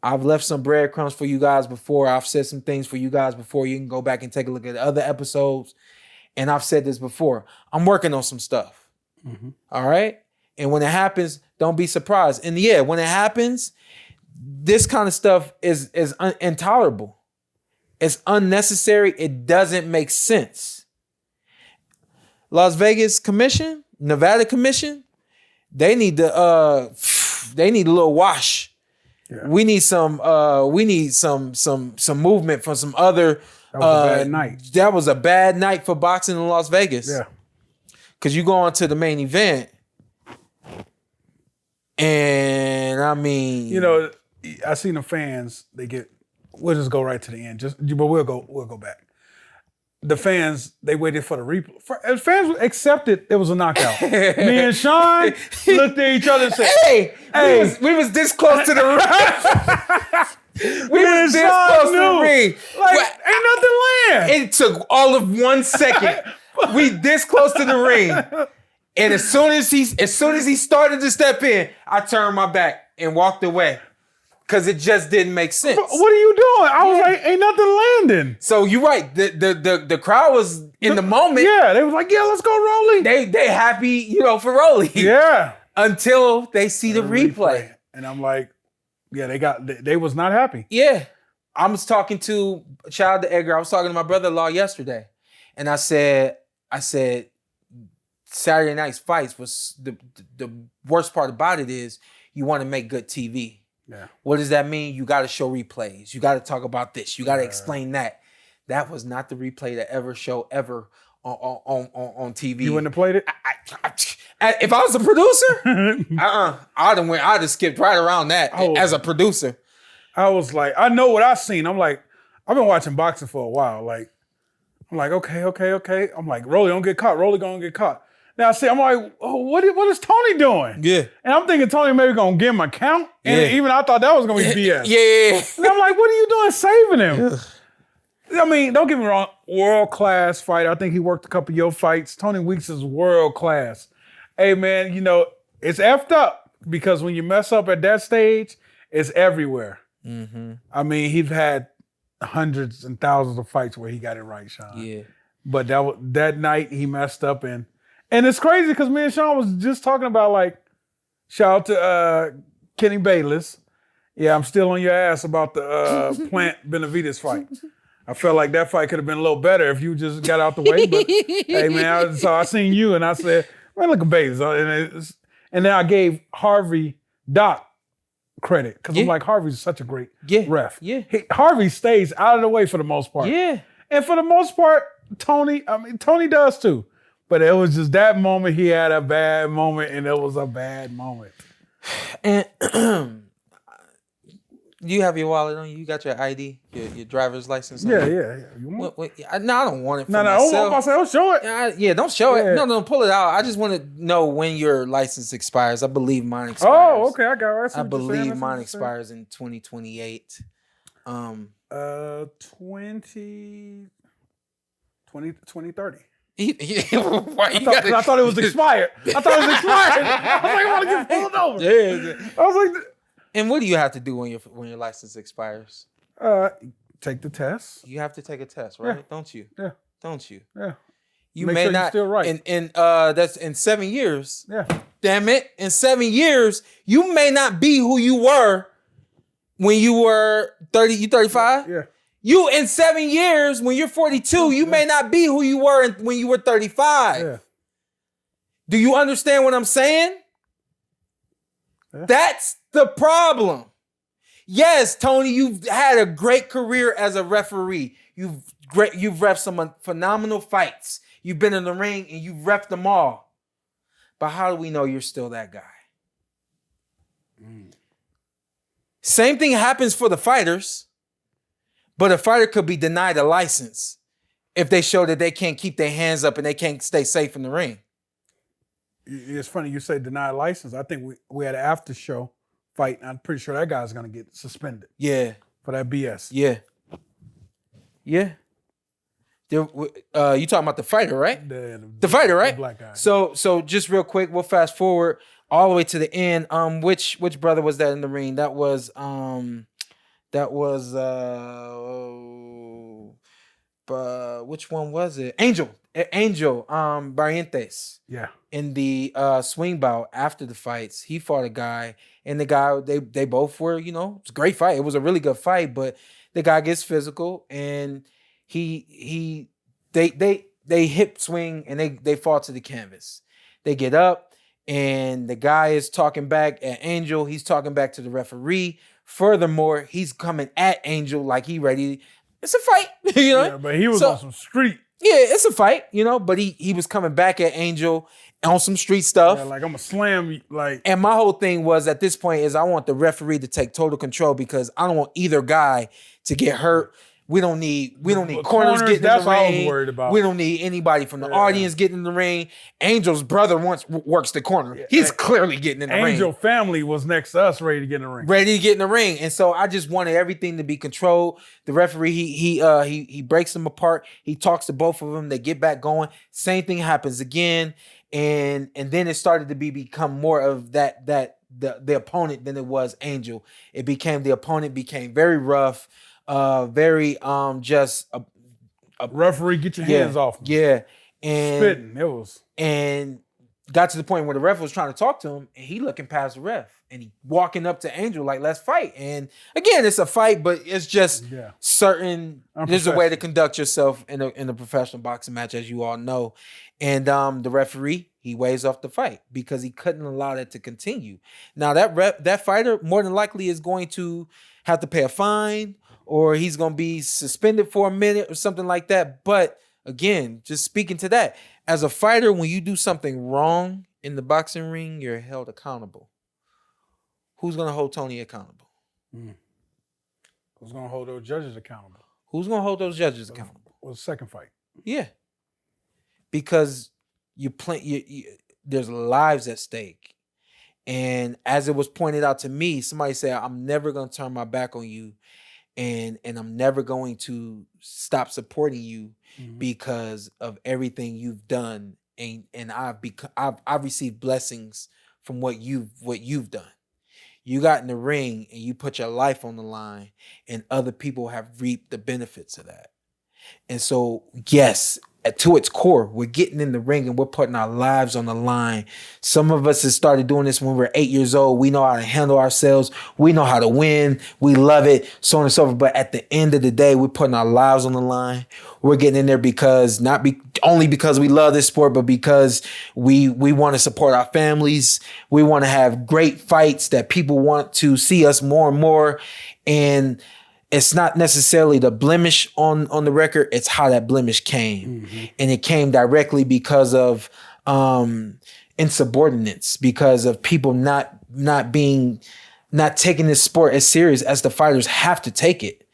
Speaker 2: I've left some breadcrumbs for you guys before. I've said some things for you guys before. You can go back and take a look at other episodes. And I've said this before. I'm working on some stuff. All right? And when it happens, don't be surprised. And yeah, when it happens, this kind of stuff is intolerable. It's unnecessary. It doesn't make sense. Las Vegas Commission, Nevada Commission, they need a little wash. Yeah. We need some movement from some other.
Speaker 3: That was a bad night.
Speaker 2: That was a bad night for boxing in Las Vegas.
Speaker 3: Yeah.
Speaker 2: Because you go on to the main event, and I mean,
Speaker 3: you know, I seen the fans. We'll just go right to the end. But we'll go back. The fans, they waited for the replay. Fans accepted it was a knockout. Me and Shawn looked at each other and said, "Hey,
Speaker 2: we was this close to the ring. We was this close to the ring.
Speaker 3: Like, ain't nothing land."
Speaker 2: It took all of 1 second. We this close to the ring, and as soon as he started to step in, I turned my back and walked away. Because it just didn't make sense.
Speaker 3: But what are you doing? I was like, ain't nothing landing.
Speaker 2: So you're right. The crowd was in the moment.
Speaker 3: Yeah, they was like, yeah, let's go Rolly.
Speaker 2: They happy, for Rolly.
Speaker 3: Yeah.
Speaker 2: Until they see the replay.
Speaker 3: And I'm like, yeah, they was not happy.
Speaker 2: Yeah. I was talking to Child to Edgar. I was talking to my brother-in-law yesterday. And I said, Saturday night's fights was the worst part about it is you want to make good TV.
Speaker 3: Yeah.
Speaker 2: What does that mean? You got to show replays. You got to talk about this. You got to explain that. That was not the replay that ever on TV.
Speaker 3: You wouldn't have played it?
Speaker 2: If I was a producer, I'd have skipped right around that as a producer.
Speaker 3: I was like, I know what I've seen. I'm like, I've been watching boxing for a while. Like, I'm like, okay. I'm like, Rolly don't get caught. Rolly gonna get caught. Now I'm like, oh, what is Tony doing?
Speaker 2: Yeah.
Speaker 3: And I'm thinking Tony maybe gonna give him a count. And even I thought that was gonna be BS.
Speaker 2: Yeah.
Speaker 3: And I'm like, what are you doing saving him? I mean, don't get me wrong, world-class fighter. I think he worked a couple of your fights. Tony Weeks is world-class. Hey, man, it's effed up because when you mess up at that stage, it's everywhere.
Speaker 2: Mm-hmm.
Speaker 3: I mean, he's had hundreds and thousands of fights where he got it right, Shawn.
Speaker 2: Yeah.
Speaker 3: But that night he messed up and it's crazy because me and Shawn was just talking about, like, shout out to Kenny Bayless. Yeah, I'm still on your ass about the Plant Benavidez fight. I felt like that fight could have been a little better if you just got out the way. But hey, man, I seen you and I said, man, look at Bayless. And then I gave Doc credit because I'm like, Harvey's such a great ref.
Speaker 2: Yeah.
Speaker 3: Harvey stays out of the way for the most part.
Speaker 2: Yeah.
Speaker 3: And for the most part, Tony does too. But it was just that moment he had a bad moment, and it was a bad moment.
Speaker 2: And you have your wallet on you? You got your ID, your driver's license on
Speaker 3: Yeah.
Speaker 2: you?
Speaker 3: You want?
Speaker 2: I don't want it for
Speaker 3: No,
Speaker 2: myself.
Speaker 3: I'm about to say, don't show it.
Speaker 2: Don't show it.
Speaker 3: Yeah.
Speaker 2: No, pull it out. I just want to know when your license expires. I believe mine expires.
Speaker 3: Oh, okay, I got it.
Speaker 2: I believe mine expires in 2028.
Speaker 3: 2030.
Speaker 2: I
Speaker 3: thought it was expired. I was like, I want to get pulled over.
Speaker 2: Yeah.
Speaker 3: I was like,
Speaker 2: and what do you have to do when your license expires?
Speaker 3: take the test.
Speaker 2: You have to take a test, right?
Speaker 3: Yeah.
Speaker 2: Don't you?
Speaker 3: Yeah.
Speaker 2: Don't you?
Speaker 3: Yeah.
Speaker 2: You
Speaker 3: Make
Speaker 2: may
Speaker 3: sure you're
Speaker 2: not.
Speaker 3: still right.
Speaker 2: And that's in 7 years.
Speaker 3: Yeah.
Speaker 2: Damn it! In 7 years, you may not be who you were when you were 30. You 35.
Speaker 3: Yeah.
Speaker 2: You in 7 years, when you're 42, you may not be who you were when you were 35.
Speaker 3: Yeah.
Speaker 2: Do you understand what I'm saying?
Speaker 3: Yeah.
Speaker 2: That's the problem. Yes, Tony, you've had a great career as a referee. You've reffed some phenomenal fights. You've been in the ring and you've reffed them all. But how do we know you're still that guy? Same thing happens for the fighters, but a fighter could be denied a license if they show that they can't keep their hands up and they can't stay safe in the ring.
Speaker 3: It's funny you say denied license. I think we had an after show fight, and I'm pretty sure that guy's gonna get suspended.
Speaker 2: Yeah.
Speaker 3: For that BS.
Speaker 2: Yeah. Yeah. You talking about the fighter, right? The fighter, right?
Speaker 3: The black guy.
Speaker 2: So just real quick, we'll fast forward all the way to the end. Which brother was that in the ring? That was which one was it? Angel Barrientos.
Speaker 3: Yeah.
Speaker 2: In the swing bout after the fights, he fought a guy, and the guy they both were, it was a great fight. It was a really good fight, but the guy gets physical and they hip swing and they fall to the canvas. They get up and the guy is talking back at Angel. He's talking back to the referee. Furthermore, he's coming at Angel like he ready. It's a fight,
Speaker 3: Yeah, but he was on some street.
Speaker 2: Yeah, it's a fight, but he was coming back at Angel on some street stuff.
Speaker 3: Yeah, like I'm gonna slam you, like.
Speaker 2: And my whole thing was at this point is I want the referee to take total control because I don't want either guy to get hurt. We don't need corners getting in the ring.
Speaker 3: That's all I was worried about.
Speaker 2: We don't need anybody from the audience getting in the ring. Angel's brother works the corner. Yeah. He's clearly getting in the ring.
Speaker 3: Angel family was next to us, ready to get in the ring.
Speaker 2: Ready to get in the ring, and so I just wanted everything to be controlled. The referee he breaks them apart. He talks to both of them. They get back going. Same thing happens again, and then it started to become more of the opponent than it was Angel. The opponent became very rough. Very just a
Speaker 3: referee, get your hands off me.
Speaker 2: Yeah, and
Speaker 3: spitting. It was,
Speaker 2: and got to the point where the ref was trying to talk to him, and he looking past the ref, and he walking up to Angel like, let's fight. And again, it's a fight, but it's just certain, there's a way to conduct yourself in a professional boxing match, as you all know. And the referee, he weighs off the fight because he couldn't allow that to continue. Now that fighter more than likely is going to have to pay a fine, or he's going to be suspended for a minute or something like that. But again, just speaking to that, as a fighter, when you do something wrong in the boxing ring, you're held accountable. Who's going to hold Tony accountable?
Speaker 3: Who's going to hold those judges accountable?
Speaker 2: Who's going to hold those judges accountable?
Speaker 3: Well, the second fight.
Speaker 2: Yeah. Because there's lives at stake. And as it was pointed out to me, somebody said, I'm never going to turn my back on you, and I'm never going to stop supporting you because of everything you've done. And I've received blessings from what you've done. You got in the ring and you put your life on the line, and other people have reaped the benefits of that. And so, yes, to its core, we're getting in the ring and we're putting our lives on the line. Some of us have started doing this when we were 8 years old. We know how to handle ourselves. We know how to win. We love it, so on and so forth. But at the end of the day, we're putting our lives on the line. We're getting in there because only because we love this sport, but because we want to support our families. We want to have great fights that people want to see us more and more. And it's not necessarily the blemish on the record, it's how that blemish came. And it came directly because of insubordinates, because of people not taking this sport as serious as the fighters have to take it.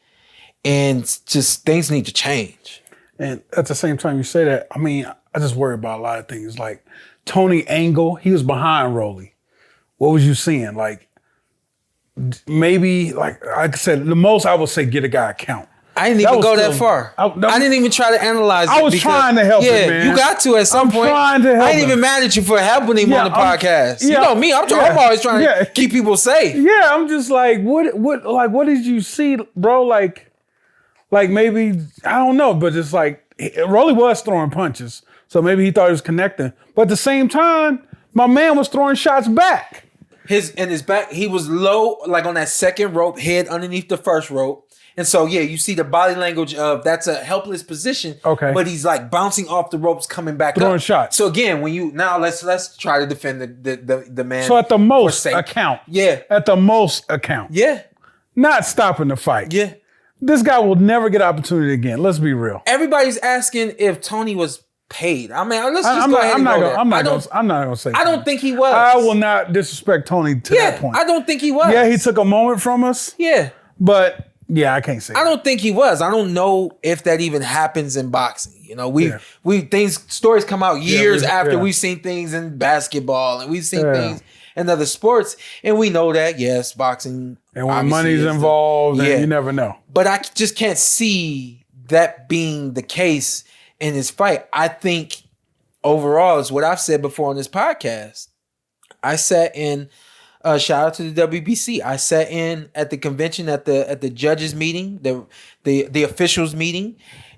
Speaker 2: And just things need to change.
Speaker 3: And at the same time you say that, I mean, I just worry about a lot of things. Like Tony Angle, he was behind Rolly. What was you seeing? Like, maybe, like I said, the most I would say get a guy a count.
Speaker 2: I didn't even go that far. I didn't even try to analyze it.
Speaker 3: I was trying to help him, man.
Speaker 2: You got to at some point.
Speaker 3: Trying to help
Speaker 2: I ain't even mad at you for helping him on the podcast.
Speaker 3: Yeah,
Speaker 2: you know me, I'm always trying to keep people safe.
Speaker 3: Yeah, I'm just like, what did you see, bro? Like maybe, I don't know, but it's like, Rolly was throwing punches, so maybe he thought he was connecting. But at the same time, my man was throwing shots back.
Speaker 2: His back, he was low, like on that second rope, head underneath the first rope. And so, yeah, you see the body language of that's a helpless position. Okay. But he's like bouncing off the ropes, coming back
Speaker 3: throwing
Speaker 2: up.
Speaker 3: shots.
Speaker 2: So again, let's try to defend the man.
Speaker 3: So at the most account.
Speaker 2: Yeah.
Speaker 3: At the most account.
Speaker 2: Yeah.
Speaker 3: Not stopping the fight.
Speaker 2: Yeah.
Speaker 3: This guy will never get opportunity again. Let's be real.
Speaker 2: Everybody's asking if Tony was paid. I mean, let's just go ahead and go there.
Speaker 3: I'm not going to say
Speaker 2: I don't think he was.
Speaker 3: I will not disrespect Tony to that point.
Speaker 2: I don't think he was.
Speaker 3: Yeah, he took a moment from us.
Speaker 2: Yeah.
Speaker 3: But, yeah, I can't say
Speaker 2: I don't think he was. I don't know if that even happens in boxing. You know, stories come out years after we've seen things in basketball and we've seen things in other sports. And we know that, yes, boxing.
Speaker 3: And when money's involved, then you never know.
Speaker 2: But I just can't see that being the case in this fight. I think overall, is what I've said before on this podcast. I sat in, shout out to the WBC. I sat in at the convention at the judges meeting, the officials meeting,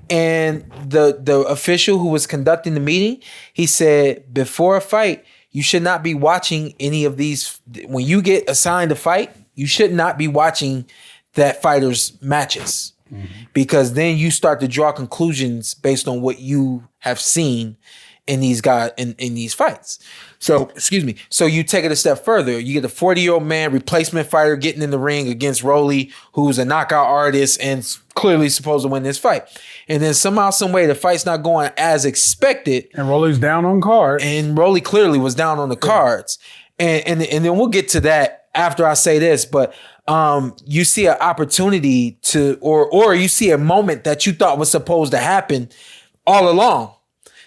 Speaker 2: and the official who was conducting the meeting, he said before a fight, you should not be watching any of these. When you get assigned a fight, you should not be watching that fighter's matches. Because then you start to draw conclusions based on what you have seen in these guys in these fights. So, So you take it a step further. You get a 40-year-old man, replacement fighter, getting in the ring against Rolly, who's a knockout artist and clearly supposed to win this fight. And then somehow, some way, the fight's not going as expected.
Speaker 3: And Rolly's down on cards.
Speaker 2: And Rolly clearly was down on the cards. And then we'll get to that after I say this, but you see an opportunity to, or you see a moment that you thought was supposed to happen all along.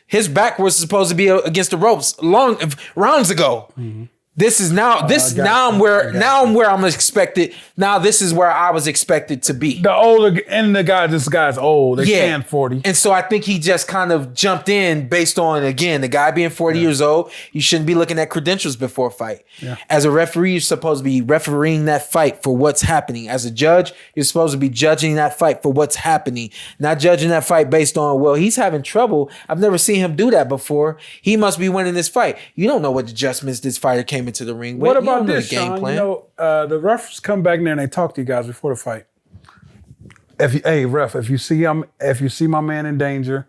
Speaker 2: His back was supposed to be against the ropes rounds ago. This is now I'm where I'm expected. Now this is where I was expected to be.
Speaker 3: The older and this guy's old. They can 40.
Speaker 2: And so I think he just kind of jumped in based on, again, the guy being 40 years old. You shouldn't be looking at credentials before a fight. Yeah. As a referee, you're supposed to be refereeing that fight for what's happening. As a judge, you're supposed to be judging that fight for what's happening, not judging that fight based on, well, he's having trouble. I've never seen him do that before. He must be winning this fight. You don't know what adjustments this fighter came into the ring with.
Speaker 3: What about this, Shawn? You know, the refs come back in there and they talk to you guys before the fight. If you see my man in danger,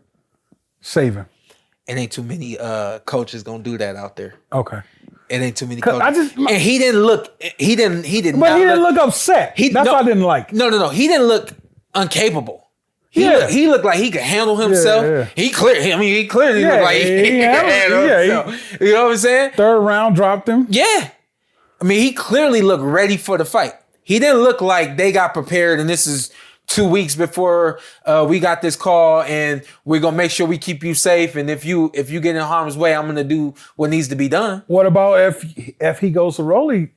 Speaker 3: save him.
Speaker 2: It ain't too many coaches gonna do that out there.
Speaker 3: Okay.
Speaker 2: It ain't too many coaches. And he didn't look. He didn't.
Speaker 3: But he didn't look upset. That's what I didn't like.
Speaker 2: No. He didn't look incapable. He looked like he could handle himself. Yeah. He clearly looked like he could handle himself. You know what I'm saying?
Speaker 3: Third round dropped him.
Speaker 2: Yeah. I mean, he clearly looked ready for the fight. He didn't look like they got prepared and this is 2 weeks before we got this call and we're gonna make sure we keep you safe. And if you get in harm's way, I'm gonna do what needs to be done.
Speaker 3: What about if he goes to Rolly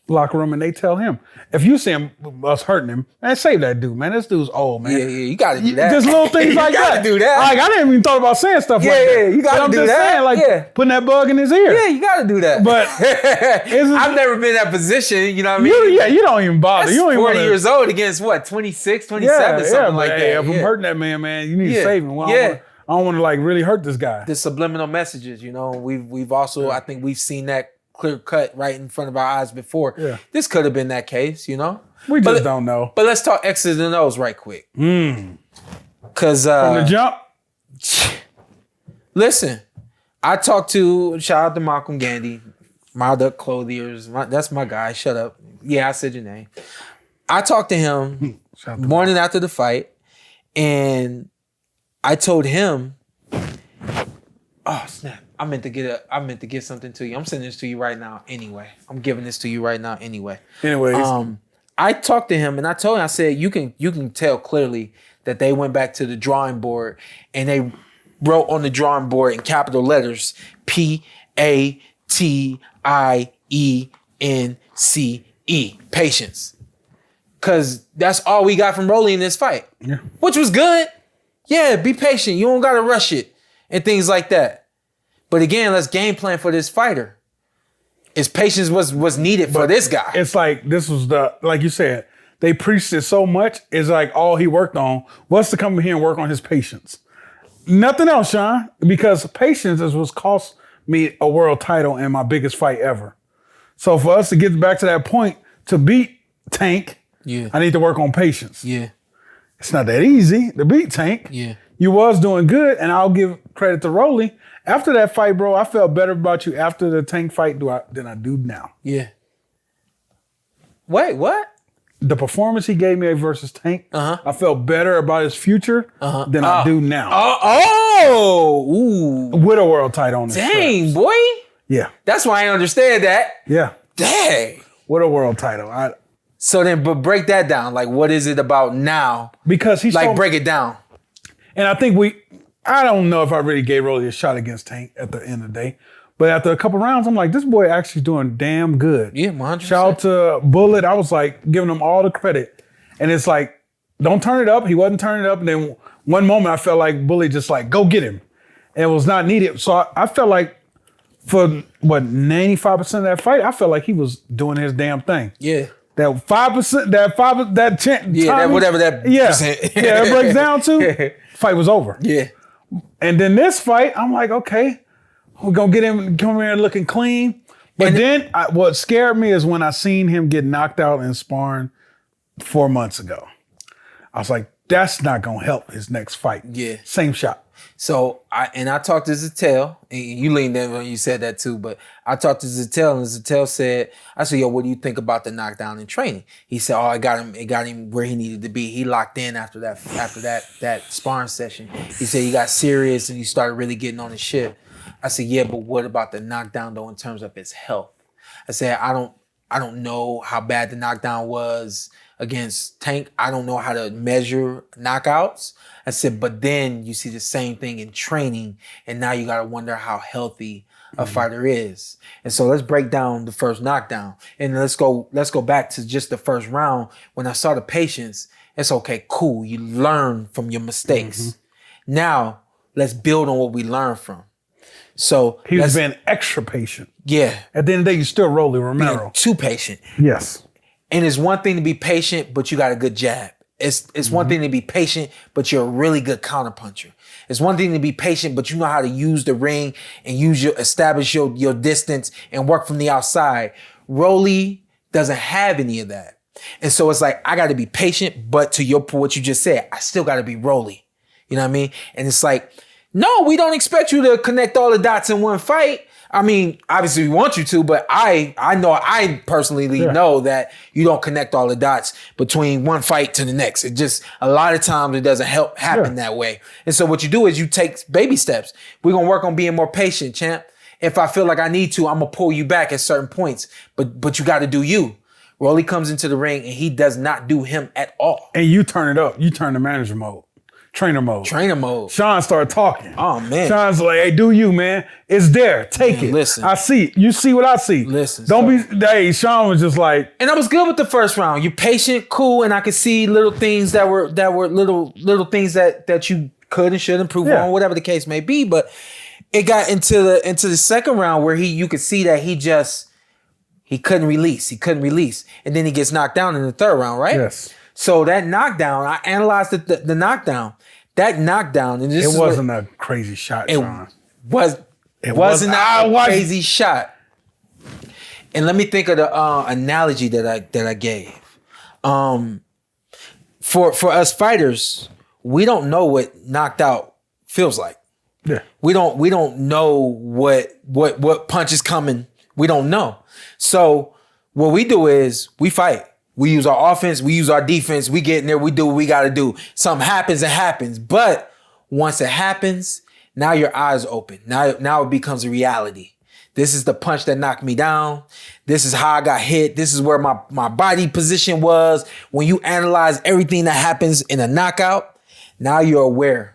Speaker 3: locker room and they tell him, if you see him us hurting him, man, save that dude, man. This dude's old, man.
Speaker 2: Yeah, you gotta do that.
Speaker 3: Just little things like that.
Speaker 2: You gotta do that.
Speaker 3: Like, I didn't even thought about saying stuff like that.
Speaker 2: Yeah, you gotta do that.
Speaker 3: Saying, putting that bug in his ear.
Speaker 2: Yeah, you gotta do that.
Speaker 3: But
Speaker 2: I've never been in that position, you know what I mean?
Speaker 3: You don't even bother.
Speaker 2: That's
Speaker 3: you don't even
Speaker 2: 40 years old against what, 26, 27, something like that.
Speaker 3: Hey, if I'm hurting that man, you need to save him. Well, I don't want to like really hurt this guy.
Speaker 2: The subliminal messages, you know, we've also, I think we've seen that clear cut right in front of our eyes before. Yeah. This could have been that case, you know?
Speaker 3: We just don't know.
Speaker 2: But let's talk X's and O's right quick. Because
Speaker 3: from the jump?
Speaker 2: Listen, I talked to, shout out to Malcolm Gandy, my Duck Clothiers. That's my guy. Shut up. Yeah, I said your name. I talked to him morning after the fight, and I told him, oh snap. I meant to get something to you. I'm sending this to you right now anyway. I'm giving this to you right now anyway.
Speaker 3: Anyways.
Speaker 2: I talked to him and I told him, I said, you can tell clearly that they went back to the drawing board and they wrote on the drawing board in capital letters, PATIENCE, patience. Because that's all we got from Rolly in this fight, which was good. Yeah, be patient. You don't got to rush it and things like that. But again, let's game plan for this fighter. His patience was needed for this guy.
Speaker 3: It's like this was like you said, they preached it so much. It's like all he worked on was to come here and work on his patience. Nothing else, Shawn, because patience is what's cost me a world title in my biggest fight ever. So for us to get back to that point to beat Tank, I need to work on patience. Yeah, it's not that easy to beat Tank. Yeah, you was doing good, and I'll give credit to Rolly. After that fight, bro, I felt better about you after the Tank fight than I do now. Yeah. Wait, what? The performance he gave me versus Tank, I felt better about his future than I do now. Ooh. With a world title on his
Speaker 2: Dang,
Speaker 3: straps.
Speaker 2: Boy.
Speaker 3: Yeah.
Speaker 2: That's why I understand that.
Speaker 3: Yeah.
Speaker 2: Dang.
Speaker 3: With a world title.
Speaker 2: So then, but break that down. Like, what is it about now?
Speaker 3: Because he's
Speaker 2: like, break it down.
Speaker 3: And I think I don't know if I really gave Rolly a shot against Tank at the end of the day. But after a couple rounds, I'm like, this boy actually doing damn good. Yeah, 100%. Shout out to Bullet. I was like giving him all the credit. And it's like, don't turn it up. He wasn't turning it up. And then one moment I felt like Bullet just like, go get him. And it was not needed. So I felt like for 95% of that fight, I felt like he was doing his damn thing. Yeah. That 5%, that chant.
Speaker 2: Yeah, that whatever that percent.
Speaker 3: Yeah, it breaks down to, fight was over. Yeah. And then this fight, I'm like, okay, we're going to get him, come here looking clean. But then what scared me is when I seen him get knocked out in sparring 4 months ago. I was like, that's not going to help his next fight. Yeah. Same shot.
Speaker 2: So, I talked to Zatel, and you leaned in when you said that too, but I talked to Zatel, and Zatel said, I said, yo, what do you think about the knockdown in training? He said, oh, it got him where he needed to be. He locked in after that sparring session. He said he got serious and he started really getting on his shit. I said, yeah, but what about the knockdown though in terms of his health? I said, I don't know how bad the knockdown was against Tank. I don't know how to measure knockouts. I said, but then you see the same thing in training, and now you got to wonder how healthy a fighter is. And so let's break down the first knockdown. And let's go back to just the first round. When I saw the patience, it's okay, cool. You learn from your mistakes. Now, let's build on what we learned from. So
Speaker 3: he was being extra patient.
Speaker 2: Yeah.
Speaker 3: At the end of the day, you still Rolly Romero.
Speaker 2: Being too patient.
Speaker 3: Yes.
Speaker 2: And it's one thing to be patient, but you got a good jab. It's one thing to be patient, but you're a really good counterpuncher. It's one thing to be patient, but you know how to use the ring and establish your distance and work from the outside. Rolly doesn't have any of that. And so it's like, I got to be patient, but to what you just said, I still got to be Rolly. You know what I mean? And it's like, no, we don't expect you to connect all the dots in one fight. I mean, obviously we want you to, but I personally know that you don't connect all the dots between one fight to the next. It just, a lot of times it doesn't happen that way. And so what you do is you take baby steps. We're going to work on being more patient, champ. If I feel like I need to, I'm going to pull you back at certain points, but you got to do you. Rolly comes into the ring and he does not do him at all.
Speaker 3: And you turn it up. You turn the manager mode. Trainer mode. Shawn started talking.
Speaker 2: Oh, man.
Speaker 3: Shawn's like, hey, do you, man. It's there. Take it.
Speaker 2: Listen.
Speaker 3: I see. You see what I see.
Speaker 2: Listen.
Speaker 3: Hey, Shawn was just like.
Speaker 2: And I was good with the first round. You patient, cool, and I could see little things that were little things that you could and should improve on, whatever the case may be. But it got into the second round where you could see that he couldn't release. And then he gets knocked down in the third round, right?
Speaker 3: Yes.
Speaker 2: So that knockdown, I analyzed the knockdown. That knockdown, and this
Speaker 3: wasn't a crazy shot, Shawn.
Speaker 2: It wasn't a crazy shot. And let me think of the analogy that I gave. For us fighters, we don't know what knocked out feels like.
Speaker 3: Yeah.
Speaker 2: We don't know what punch is coming. We don't know. So what we do is we fight. We use our offense, we use our defense, we get in there, we do what we got to do. Something happens, it happens. But once it happens, now your eyes open. Now it becomes a reality. This is the punch that knocked me down. This is how I got hit. This is where my body position was. When you analyze everything that happens in a knockout, now you're aware.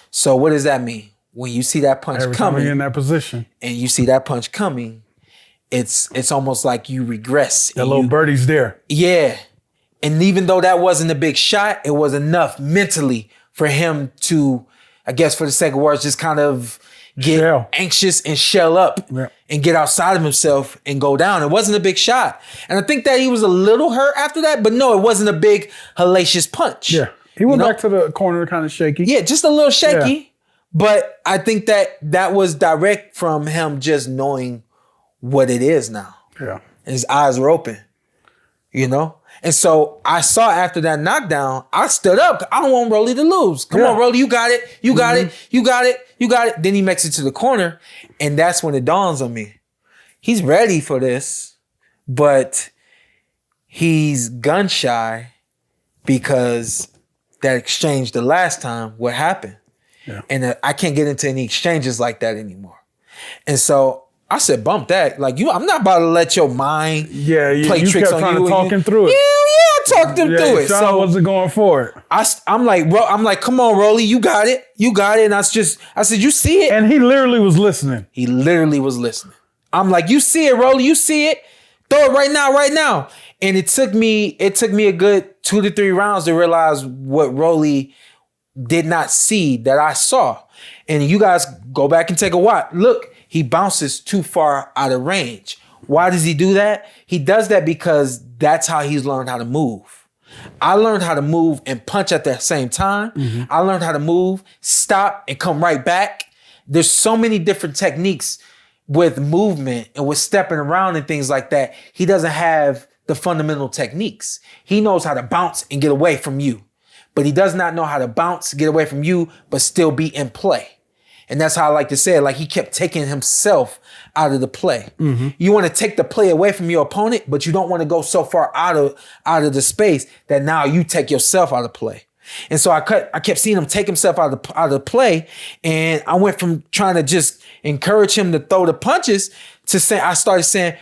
Speaker 2: So what does that mean? When you see that punch
Speaker 3: Every
Speaker 2: coming,
Speaker 3: time you're in that position,
Speaker 2: and you see that punch coming, it's almost like you regress.
Speaker 3: That little birdie's there.
Speaker 2: Yeah. And even though that wasn't a big shot, it was enough mentally for him to, I guess for the sake of words, just kind of get anxious and shell up and get outside of himself and go down. It wasn't a big shot. And I think that he was a little hurt after that, but no, it wasn't a big hellacious punch.
Speaker 3: Yeah. He went back to the corner kind of shaky.
Speaker 2: Yeah, just a little shaky. Yeah. But I think that was direct from him just knowing what it is now.
Speaker 3: Yeah.
Speaker 2: And his eyes were open, you know? And so I saw after that knockdown, I stood up. I don't want Rolly to lose. Come on, Rolly, you got it. You got it. You got it. You got it. Then he makes it to the corner. And that's when it dawns on me. He's ready for this, but he's gun shy because that exchange the last time, what happened? Yeah. And I can't get into any exchanges like that anymore. And so I said, bump that. Like, I'm not about to let your mind play tricks on you.
Speaker 3: You kept trying to talk him through it.
Speaker 2: Yeah, I talked him through it.
Speaker 3: Shawn
Speaker 2: so
Speaker 3: wasn't going for it.
Speaker 2: I'm like, come on, Rolly, you got it. You got it. And I said, you see it?
Speaker 3: And he literally was listening.
Speaker 2: He literally was listening. I'm like, you see it, Rolly, you see it? Throw it right now. And it took me a good 2 to 3 rounds to realize what Rolly did not see that I saw. And you guys go back and take a watch. Look, he bounces too far out of range. Why does he do that? He does that because that's how he's learned how to move. I learned how to move and punch at the same time. Mm-hmm. I learned how to move, stop, and come right back. There's so many different techniques with movement and with stepping around and things like that. He doesn't have the fundamental techniques. He knows how to bounce and get away from you. But he does not know how to bounce, get away from you, but still be in play. And that's how I like to say it. Like, he kept taking himself out of the play. Mm-hmm. You want to take the play away from your opponent, but you don't want to go so far out of the space that now you take yourself out of play. And so I kept seeing him take himself out of the play. And I went from trying to just encourage him to throw the punches to I started saying,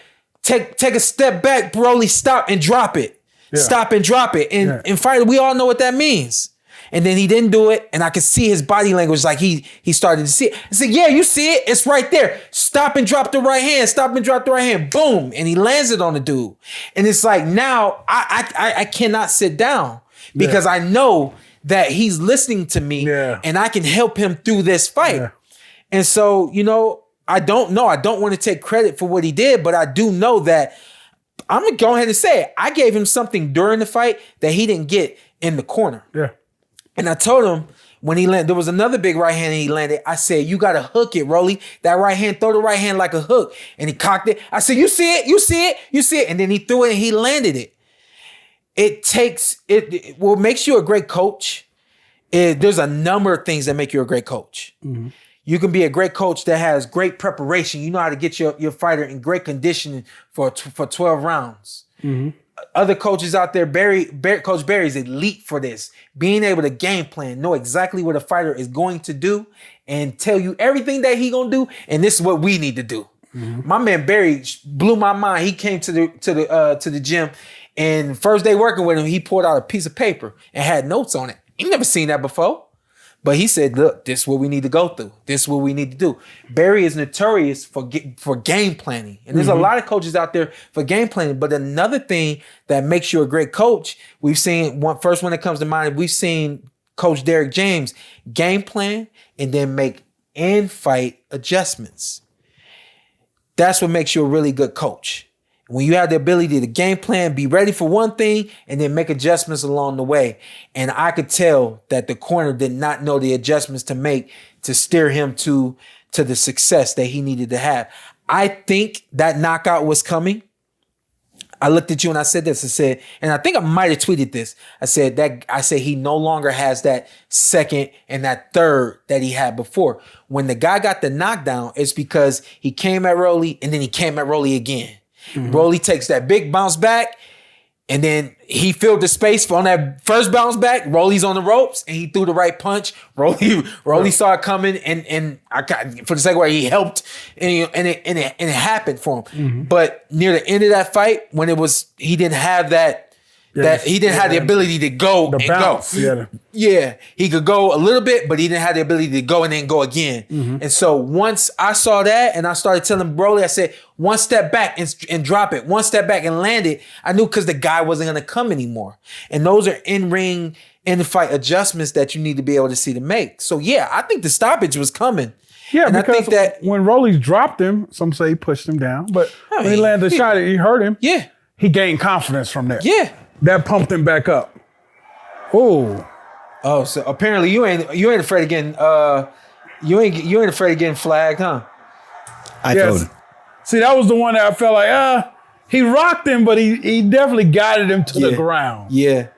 Speaker 2: take a step back, Broly, stop and drop it. Yeah. Stop and drop it. And fighter, we all know what that means. And then he didn't do it, and I could see his body language like he started to see it. I said, yeah, you see it? It's right there. Stop and drop the right hand. Stop and drop the right hand. Boom. And he lands it on the dude. And it's like now I cannot sit down because I know that he's listening to me and I can help him through this fight. Yeah. And so, you know, I don't know. I don't want to take credit for what he did, but I do know that I'm going to go ahead and say it. I gave him something during the fight that he didn't get in the corner. Yeah. And I told him when he landed, there was another big right hand and he landed. I said, you got to hook it, Rolly. That right hand, throw the right hand like a hook. And he cocked it. I said, you see it? You see it? You see it? And then he threw it and he landed it. What makes you a great coach there's a number of things that make you a great coach. Mm-hmm. You can be a great coach that has great preparation. You know how to get your fighter in great conditioning for 12 rounds. Mm-hmm. Other coaches out there, Coach Barry's elite for this. Being able to game plan, know exactly what a fighter is going to do and tell you everything that he gonna do, and this is what we need to do. Mm-hmm. My man Barry blew my mind. He came to the gym, and first day working with him, he pulled out a piece of paper and had notes on it. He never seen that before. But he said, look, this is what we need to go through. This is what we need to do. Barry is notorious for game planning. And there's a lot of coaches out there for game planning. But another thing that makes you a great coach, we've seen, first one that comes to mind, we've seen Coach Derek James game plan and then make in-fight adjustments. That's what makes you a really good coach. When you have the ability to game plan, be ready for one thing, and then make adjustments along the way. And I could tell that the corner did not know the adjustments to make to steer him to the success that he needed to have. I think that knockout was coming. I looked at you and I said this. I said, and I think I might have tweeted this. I said he no longer has that second and that third that he had before. When the guy got the knockdown, it's because he came at Rolly and then he came at Rolly again. Mm-hmm. Rolly takes that big bounce back, and then he filled the space on that first bounce back. Rolly's on the ropes, and he threw the right punch. Rolly saw it coming, and I got, for the second way he helped, and it happened for him. Mm-hmm. But near the end of that fight, when he didn't have he didn't have the ability to go and bounce. Go. Yeah, he could go a little bit, but he didn't have the ability to go and then go again. Mm-hmm. And so once I saw that and I started telling Broly, I said, one step back and drop it. One step back and land it. I knew because the guy wasn't going to come anymore. And those are in-ring, in-fight adjustments that you need to be able to see to make. So yeah, I think the stoppage was coming.
Speaker 3: Yeah,
Speaker 2: and
Speaker 3: because
Speaker 2: I think that
Speaker 3: when Rolly dropped him, some say he pushed him down, but when he landed the shot, he hurt him.
Speaker 2: Yeah.
Speaker 3: He gained confidence from there.
Speaker 2: Yeah.
Speaker 3: That pumped him back up. Oh,
Speaker 2: so apparently you ain't afraid of getting you ain't afraid of getting flagged, huh?
Speaker 4: I told him.
Speaker 3: See, that was the one that I felt like he rocked him, but he definitely guided him to the ground.
Speaker 2: Yeah,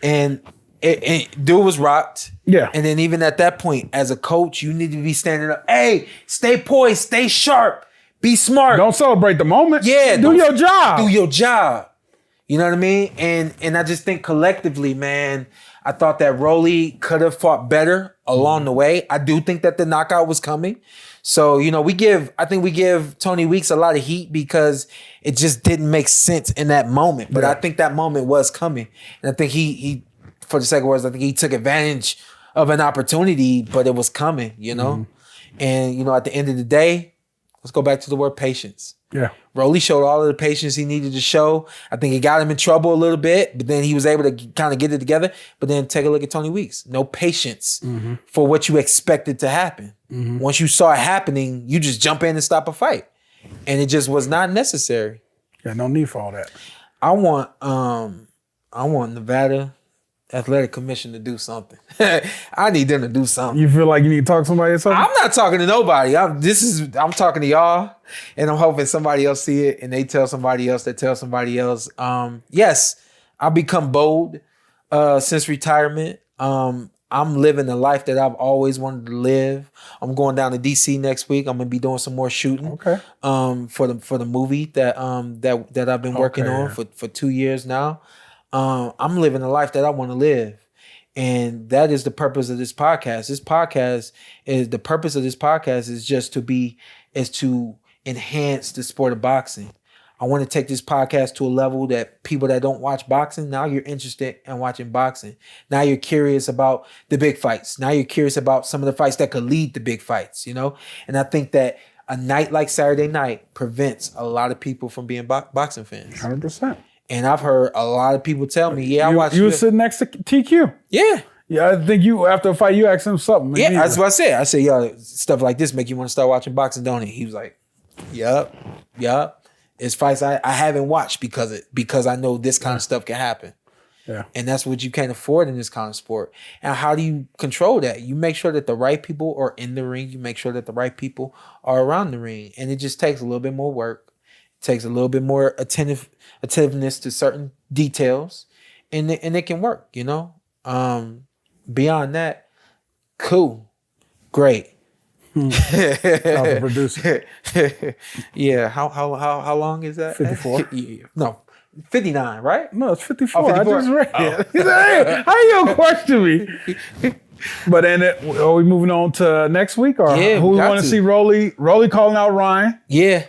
Speaker 2: and dude was rocked.
Speaker 3: Yeah,
Speaker 2: and then even at that point, as a coach, you need to be standing up. Hey, stay poised, stay sharp, be smart.
Speaker 3: Don't celebrate the moment.
Speaker 2: Yeah,
Speaker 3: do your job.
Speaker 2: Do your job. You know what I mean? And I just think collectively, man, I thought that Rolly could have fought better along the way. I do think that the knockout was coming. So, you know, I think we give Tony Weeks a lot of heat because it just didn't make sense in that moment. But I think that moment was coming. And I think he for the sake of words, I think he took advantage of an opportunity, but it was coming, you know? Mm-hmm. And, you know, at the end of the day, let's go back to the word patience.
Speaker 3: Yeah.
Speaker 2: Rolly showed all of the patience he needed to show. I think it got him in trouble a little bit, but then he was able to kind of get it together. But then take a look at Tony Weeks. No patience for what you expected to happen. Mm-hmm. Once you saw it happening, you just jump in and stop a fight. And it just was not necessary.
Speaker 3: Yeah, no need for all that.
Speaker 2: I want Nevada Athletic Commission to do something. I need them to do something.
Speaker 3: You feel like you need to talk to somebody or something?
Speaker 2: I'm not talking to nobody. I'm talking to y'all, and I'm hoping somebody else see it and they tell somebody else that tells somebody else. Yes, I've become bold since retirement. I'm living the life that I've always wanted to live. I'm going down to DC next week. I'm gonna be doing some more shooting.
Speaker 3: Okay.
Speaker 2: For the movie that I've been working on for 2 years now. I'm living the life that I want to live. And that is the purpose of this podcast. The purpose of this podcast is just to enhance the sport of boxing. I want to take this podcast to a level that people that don't watch boxing, now you're interested in watching boxing. Now you're curious about the big fights. Now you're curious about some of the fights that could lead to big fights, you know? And I think that a night like Saturday night prevents a lot of people from being boxing fans.
Speaker 3: 100%.
Speaker 2: And I've heard a lot of people tell me, yeah, I watched
Speaker 3: You were sitting next to TQ.
Speaker 2: Yeah.
Speaker 3: Yeah, I think you, after a fight, you asked him something.
Speaker 2: Yeah, that's what I said. I said, yo, stuff like this make you want to start watching boxing, don't it? He was like, yup. It's fights I haven't watched because I know this kind of stuff can happen.
Speaker 3: Yeah.
Speaker 2: And that's what you can't afford in this kind of sport. And how do you control that? You make sure that the right people are in the ring. You make sure that the right people are around the ring. And it just takes a little bit more work. It takes a little bit more attentiveness to certain details. And it can work, you know? Beyond that, cool. Great.
Speaker 3: The producer.
Speaker 2: Yeah. How long is that?
Speaker 3: 54.
Speaker 2: No, 59, right?
Speaker 3: No, it's 54.
Speaker 2: Oh, 54.
Speaker 3: I just read it. He said, hey, how you gonna question me? But then, are we moving on to next week, or
Speaker 2: Yeah,
Speaker 3: who
Speaker 2: we
Speaker 3: we
Speaker 2: got
Speaker 3: want to
Speaker 2: to.
Speaker 3: see? Rolly calling out Ryan.
Speaker 2: Yeah.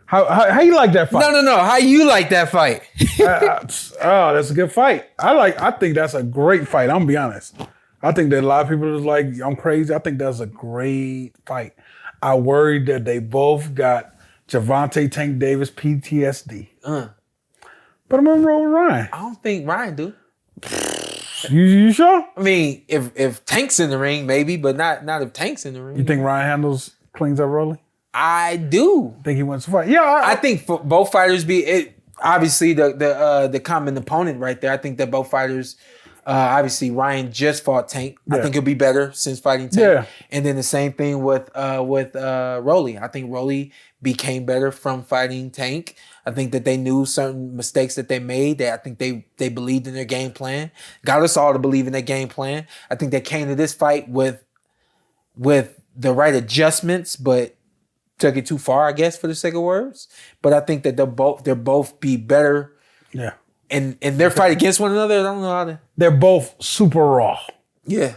Speaker 3: How you like that fight?
Speaker 2: No. How you like that fight?
Speaker 3: Oh, that's a good fight. I think that's a great fight. I'm gonna be honest. I think that a lot of people is like, I'm crazy. I think that's a great fight. I worry that they both got Gervonta Tank Davis PTSD. But I'm gonna roll with Ryan.
Speaker 2: I don't think Ryan do.
Speaker 3: You sure?
Speaker 2: I mean, if Tank's in the ring, maybe, but not if Tank's in the ring.
Speaker 3: You think Ryan cleans up Rolly?
Speaker 2: I do.
Speaker 3: Think he wins the fight? Yeah,
Speaker 2: I think for both fighters obviously the common opponent right there. I think that both fighters, obviously Ryan just fought Tank.
Speaker 3: Yeah.
Speaker 2: I think he'll be better since fighting Tank.
Speaker 3: Yeah.
Speaker 2: And then the same thing with Rolly. I think Rolly became better from fighting Tank. I think that they knew certain mistakes that they made. I think they believed in their game plan. Got us all to believe in their game plan. I think they came to this fight with the right adjustments, but took it too far, I guess, for the sake of words. But I think that they'll both be better.
Speaker 3: Yeah.
Speaker 2: In their fight against one another. I don't know how to.
Speaker 3: They're both super raw.
Speaker 2: Yeah.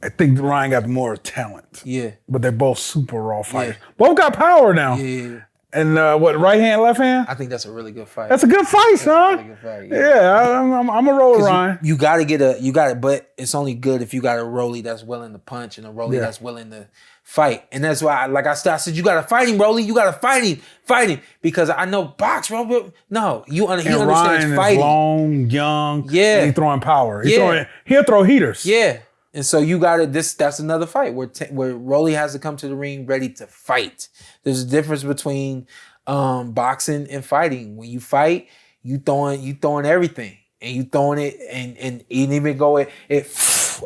Speaker 3: I think Ryan got more talent.
Speaker 2: Yeah.
Speaker 3: But they're both super raw fighters. Both got power now.
Speaker 2: Yeah.
Speaker 3: And right hand, left hand?
Speaker 2: I think that's a really good fight.
Speaker 3: That's a good fight, son.
Speaker 2: really good fight,
Speaker 3: I'm a roll with Ryan.
Speaker 2: You gotta but it's only good if you got a Rolly that's willing to punch and a Rolly that's willing to fight. And that's why, I said, you gotta fight him, Rolly. You gotta fight him. Because I know box, bro. No, he understands
Speaker 3: Ryan
Speaker 2: fighting.
Speaker 3: Is long, young,
Speaker 2: Yeah.
Speaker 3: and he's throwing power.
Speaker 2: Yeah.
Speaker 3: He'll throw heaters.
Speaker 2: Yeah. And so you gotta, that's another fight where Rolly has to come to the ring ready to fight. There's a difference between boxing and fighting. When you fight, you throwing everything. And you throwing it and even go it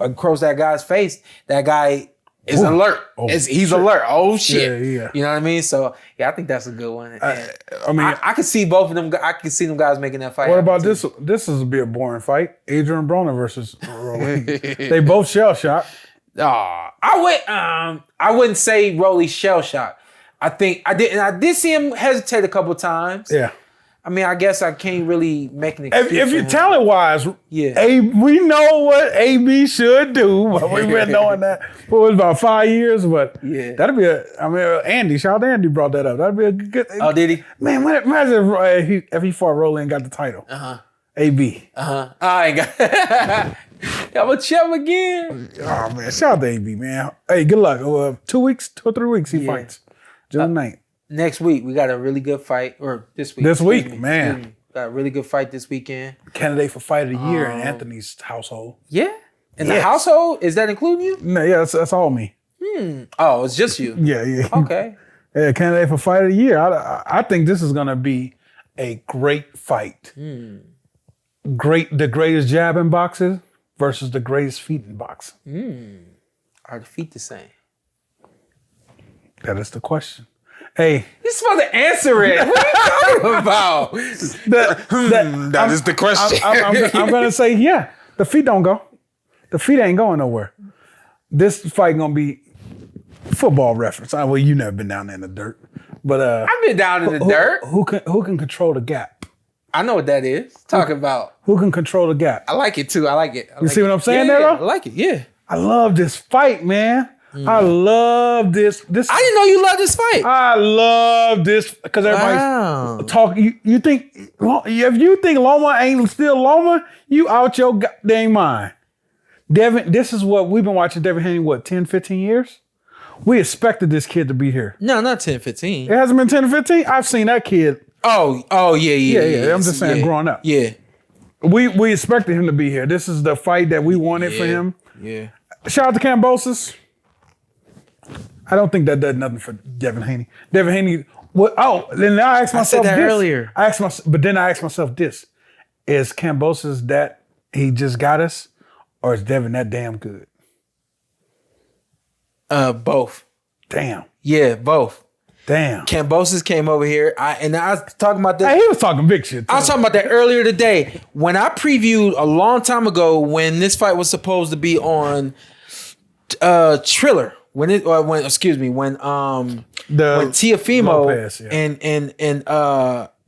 Speaker 2: across that guy's face. That guy is alert. He's alert. Oh shit.
Speaker 3: Yeah.
Speaker 2: You know what I mean? So yeah, I think that's a good one.
Speaker 3: I
Speaker 2: could see both of them. I could see them guys making that fight.
Speaker 3: What about this? This is be a boring fight. Adrian Broner versus Rolly. They both shell shocked.
Speaker 2: I wouldn't say Rolly shell shocked. I did see him hesitate a couple times.
Speaker 3: Yeah.
Speaker 2: I mean, I guess I can't really make an excuse.
Speaker 3: If
Speaker 2: for
Speaker 3: you're
Speaker 2: him.
Speaker 3: talent-wise,
Speaker 2: Yeah.
Speaker 3: we know what AB should do. But we've been knowing that for about 5 years. But that'd be Andy, shout out to Andy brought that up. That'd be a good.
Speaker 2: Oh, did he?
Speaker 3: Man, imagine if he fought Rolly and got the title. AB.
Speaker 2: I ain't got. I'm gonna check him again.
Speaker 3: Oh man, shout out to AB, man. Hey, good luck. 2 weeks, 2 or 3 weeks he fights. June 9th.
Speaker 2: Next week we got a really good fight, or this week.
Speaker 3: This week, man.
Speaker 2: Got a really good fight this weekend.
Speaker 3: Candidate for fight of the year in Anthony's household.
Speaker 2: Yeah, in the household, is that including you?
Speaker 3: No, yeah, that's all me.
Speaker 2: Oh, it's just you.
Speaker 3: Yeah.
Speaker 2: Okay.
Speaker 3: Yeah, candidate for fight of the year. I think this is gonna be a great fight. The greatest jab in boxing versus the greatest feet in boxing.
Speaker 2: Are the feet the same?
Speaker 3: That is the question. Hey,
Speaker 2: You're supposed to answer it. What are you talking about?
Speaker 4: That is the question.
Speaker 3: I'm gonna say, yeah, the feet don't go. The feet ain't going nowhere. This fight gonna be football reference. Well, you never been down there in the dirt, but
Speaker 2: I've been down in the dirt.
Speaker 3: Who can control the gap?
Speaker 2: I know what that is. Talk about.
Speaker 3: Who can control the gap?
Speaker 2: I like it too. I like it.
Speaker 3: You see what I'm saying
Speaker 2: yeah,
Speaker 3: there,
Speaker 2: I
Speaker 3: though?
Speaker 2: like it. Yeah.
Speaker 3: I love this fight, man. I love this.
Speaker 2: I didn't know you loved this fight.
Speaker 3: I love this because everybody's talking. You think if you think Loma ain't still Loma, you out your goddamn mind. Devin, this is what we've been watching Devin Haney, 10, 15 years? We expected this kid to be here.
Speaker 2: No, not 10, 15.
Speaker 3: It hasn't been 10 or 15? I've seen that kid.
Speaker 2: Oh, yeah.
Speaker 3: I'm just saying, growing up.
Speaker 2: Yeah.
Speaker 3: We expected him to be here. This is the fight that we wanted for him.
Speaker 2: Yeah.
Speaker 3: Shout out to Kambosos. I don't think that does nothing for Devin Haney. Devin Haney, then I asked myself
Speaker 2: I said that
Speaker 3: this.
Speaker 2: earlier.
Speaker 3: But then I asked myself this. Is Kambosos that he just got us? Or is Devin that damn good?
Speaker 2: Both.
Speaker 3: Damn.
Speaker 2: Yeah, both.
Speaker 3: Damn.
Speaker 2: Kambosos came over here. I was talking about that.
Speaker 3: Hey, he was talking big shit.
Speaker 2: I was talking about that earlier today. When I previewed a long time ago when this fight was supposed to be on Triller. When Teofimo
Speaker 3: Lopez,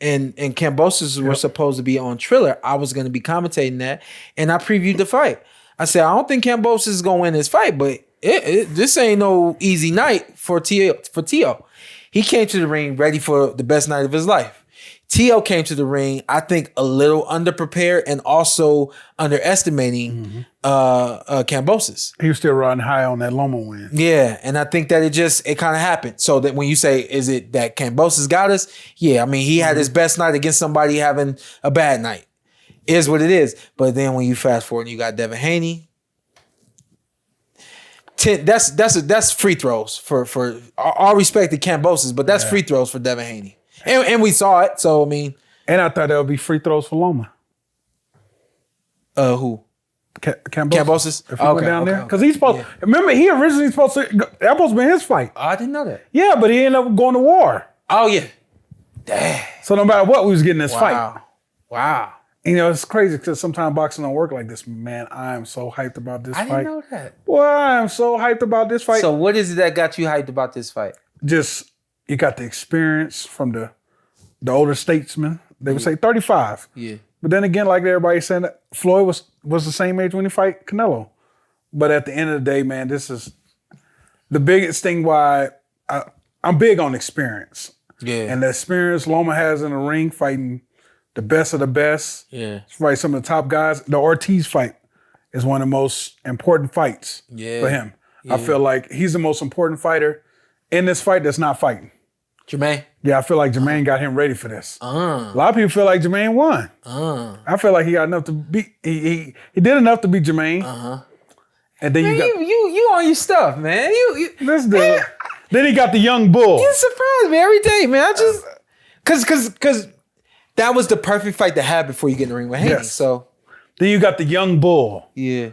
Speaker 2: and Kambosos were supposed to be on Triller, I was going to be commentating that, and I previewed the fight. I said, I don't think Kambosos is going to win this fight, but this ain't no easy night for Teo. He came to the ring ready for the best night of his life. Teo came to the ring, I think, a little underprepared and also underestimating Kambosos.
Speaker 3: He was still riding high on that Loma win.
Speaker 2: Yeah, and I think that it kind of happened. So that when you say, is it that Kambosos got us? Yeah, I mean, he had his best night against somebody having a bad night. Is what it is. But then when you fast forward and you got Devin Haney, that's free throws for all respect to Kambosos, but that's free throws for Devin Haney. And we saw it, so I mean.
Speaker 3: And I thought that would be free throws for Loma.
Speaker 2: Who? Kambosos?
Speaker 3: If he went down there. Because he's supposed remember, he originally supposed to, that supposed to be his fight.
Speaker 2: Oh, I didn't know that.
Speaker 3: Yeah, but he ended up going to war.
Speaker 2: Oh, yeah. Damn.
Speaker 3: So no matter what, we was getting this fight.
Speaker 2: Wow.
Speaker 3: You know, it's crazy because sometimes boxing don't work like this. Man, I am so hyped about this fight.
Speaker 2: I didn't know that.
Speaker 3: Boy, I am so hyped about this fight.
Speaker 2: So what is it that got you hyped about this fight?
Speaker 3: Just, you got the experience from the older statesmen. They would say 35.
Speaker 2: Yeah.
Speaker 3: But then again, like everybody said, Floyd was the same age when he fight Canelo. But at the end of the day, man, this is the biggest thing why I'm big on experience.
Speaker 2: Yeah.
Speaker 3: And the experience Loma has in the ring fighting the best of the best.
Speaker 2: Yeah.
Speaker 3: Fight some of the top guys. The Ortiz fight is one of the most important fights for him. Yeah. I feel like he's the most important fighter in this fight that's not fighting.
Speaker 2: Jermaine?
Speaker 3: Yeah, I feel like Jermaine got him ready for this. A lot of people feel like Jermaine won. I feel like he got enough to beat. He did enough to beat Jermaine. And then
Speaker 2: you on your stuff, man.
Speaker 3: This dude. Then he got the young bull.
Speaker 2: You surprise me every day, man. I just cause that was the perfect fight to have before you get in the ring with Haney.
Speaker 3: Yes.
Speaker 2: So
Speaker 3: then you got the young bull.
Speaker 2: Yeah.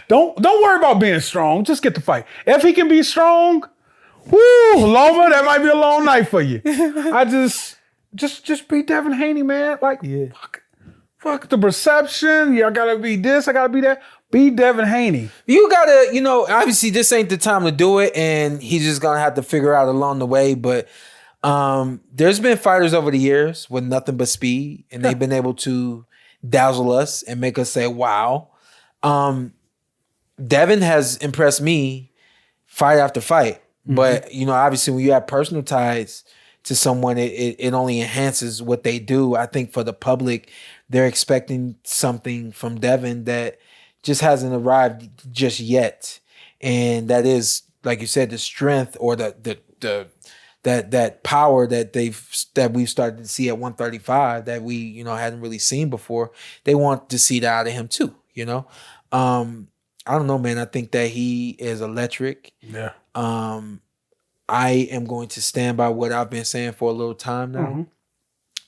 Speaker 3: Don't worry about being strong. Just get the fight. If he can be strong, woo, Loma, that might be a long night for you. I just beat Devin Haney, man. Like, fuck the perception. Yeah, I gotta be this, I gotta be that. Beat Devin Haney.
Speaker 2: You gotta, obviously this ain't the time to do it, and he's just gonna have to figure out along the way. But there's been fighters over the years with nothing but speed, and they've been able to dazzle us and make us say, wow. Devin has impressed me fight after fight. But, obviously when you have personal ties to someone, it only enhances what they do. I think for the public, they're expecting something from Devin that just hasn't arrived just yet. And that is, like you said, the strength or that power that we've started to see at 135 that we, hadn't really seen before. They want to see that out of him too, I don't know, man. I think that he is electric.
Speaker 3: Yeah.
Speaker 2: I am going to stand by what I've been saying for a little time now.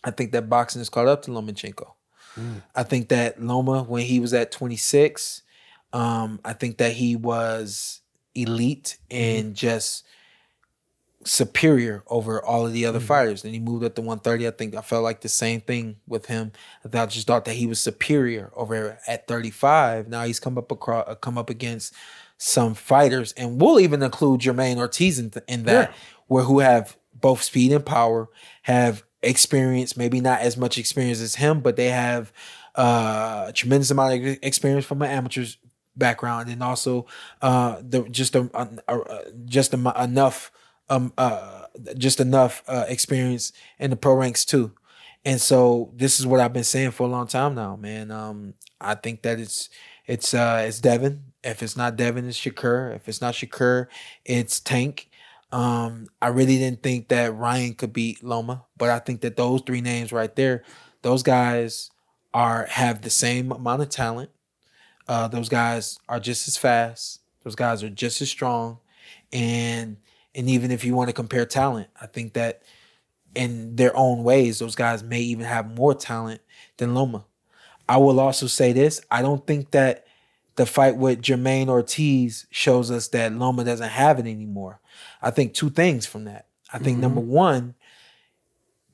Speaker 2: I think that boxing has caught up to Lomachenko. I think that Loma, when he was at 26, I think that he was elite and just superior over all of the other fighters. Then he moved up to 130. I felt like the same thing with him. I just thought that he was superior over at 35. Now he's come up against some fighters, and we'll even include Jermaine Ortiz in that, who have both speed and power, have experience, maybe not as much experience as him, but they have a tremendous amount of experience from an amateur's background, and also enough experience in the pro ranks too. And so this is what I've been saying for a long time now, man. I think that it's Devin. If it's not Devin, it's Shakur. If it's not Shakur, it's Tank. I really didn't think that Ryan could beat Loma, but I think that those three names right there, those guys have the same amount of talent. Those guys are just as fast. Those guys are just as strong. And even if you want to compare talent, I think that in their own ways, those guys may even have more talent than Loma. I will also say this. I don't think that the fight with Jermaine Ortiz shows us that Loma doesn't have it anymore. I think two things from that. I think number one,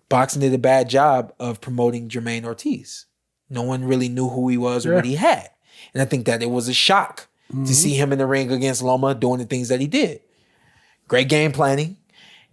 Speaker 2: boxing did a bad job of promoting Jermaine Ortiz. No one really knew who he was or what he had. And I think that it was a shock to see him in the ring against Loma doing the things that he did. Great game planning,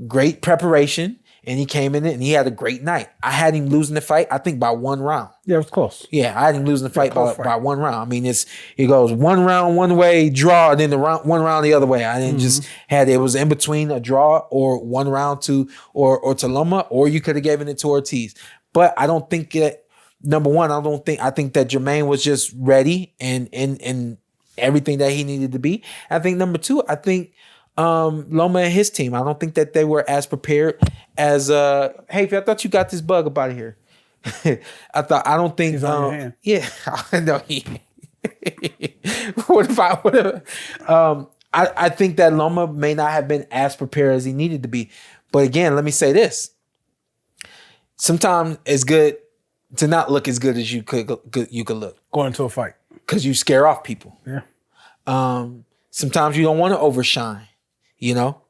Speaker 2: great preparation, and he came in it and he had a great night. I had him losing the fight, I think, by 1 round.
Speaker 3: Yeah, it was close.
Speaker 2: Yeah, I had him losing the fight by 1 round. I mean, it goes 1 round one way, draw, and then 1 round the other way. I didn't just it was in between a draw or 1 round to Loma, or you could have given it to Ortiz. But I don't think that, number one, I think that Jermaine was just ready and everything that he needed to be. I think number two, I think Loma and his team, I don't think that they were as prepared as hey, I thought you got this bug up out of here. I don't think
Speaker 3: he's on your hand.
Speaker 2: Yeah, I know he I think that Loma may not have been as prepared as he needed to be. But again, let me say this. Sometimes it's good to not look as good as you could look.
Speaker 3: Going into a fight.
Speaker 2: Because you scare off people.
Speaker 3: Yeah.
Speaker 2: Sometimes you don't want to overshine, you know?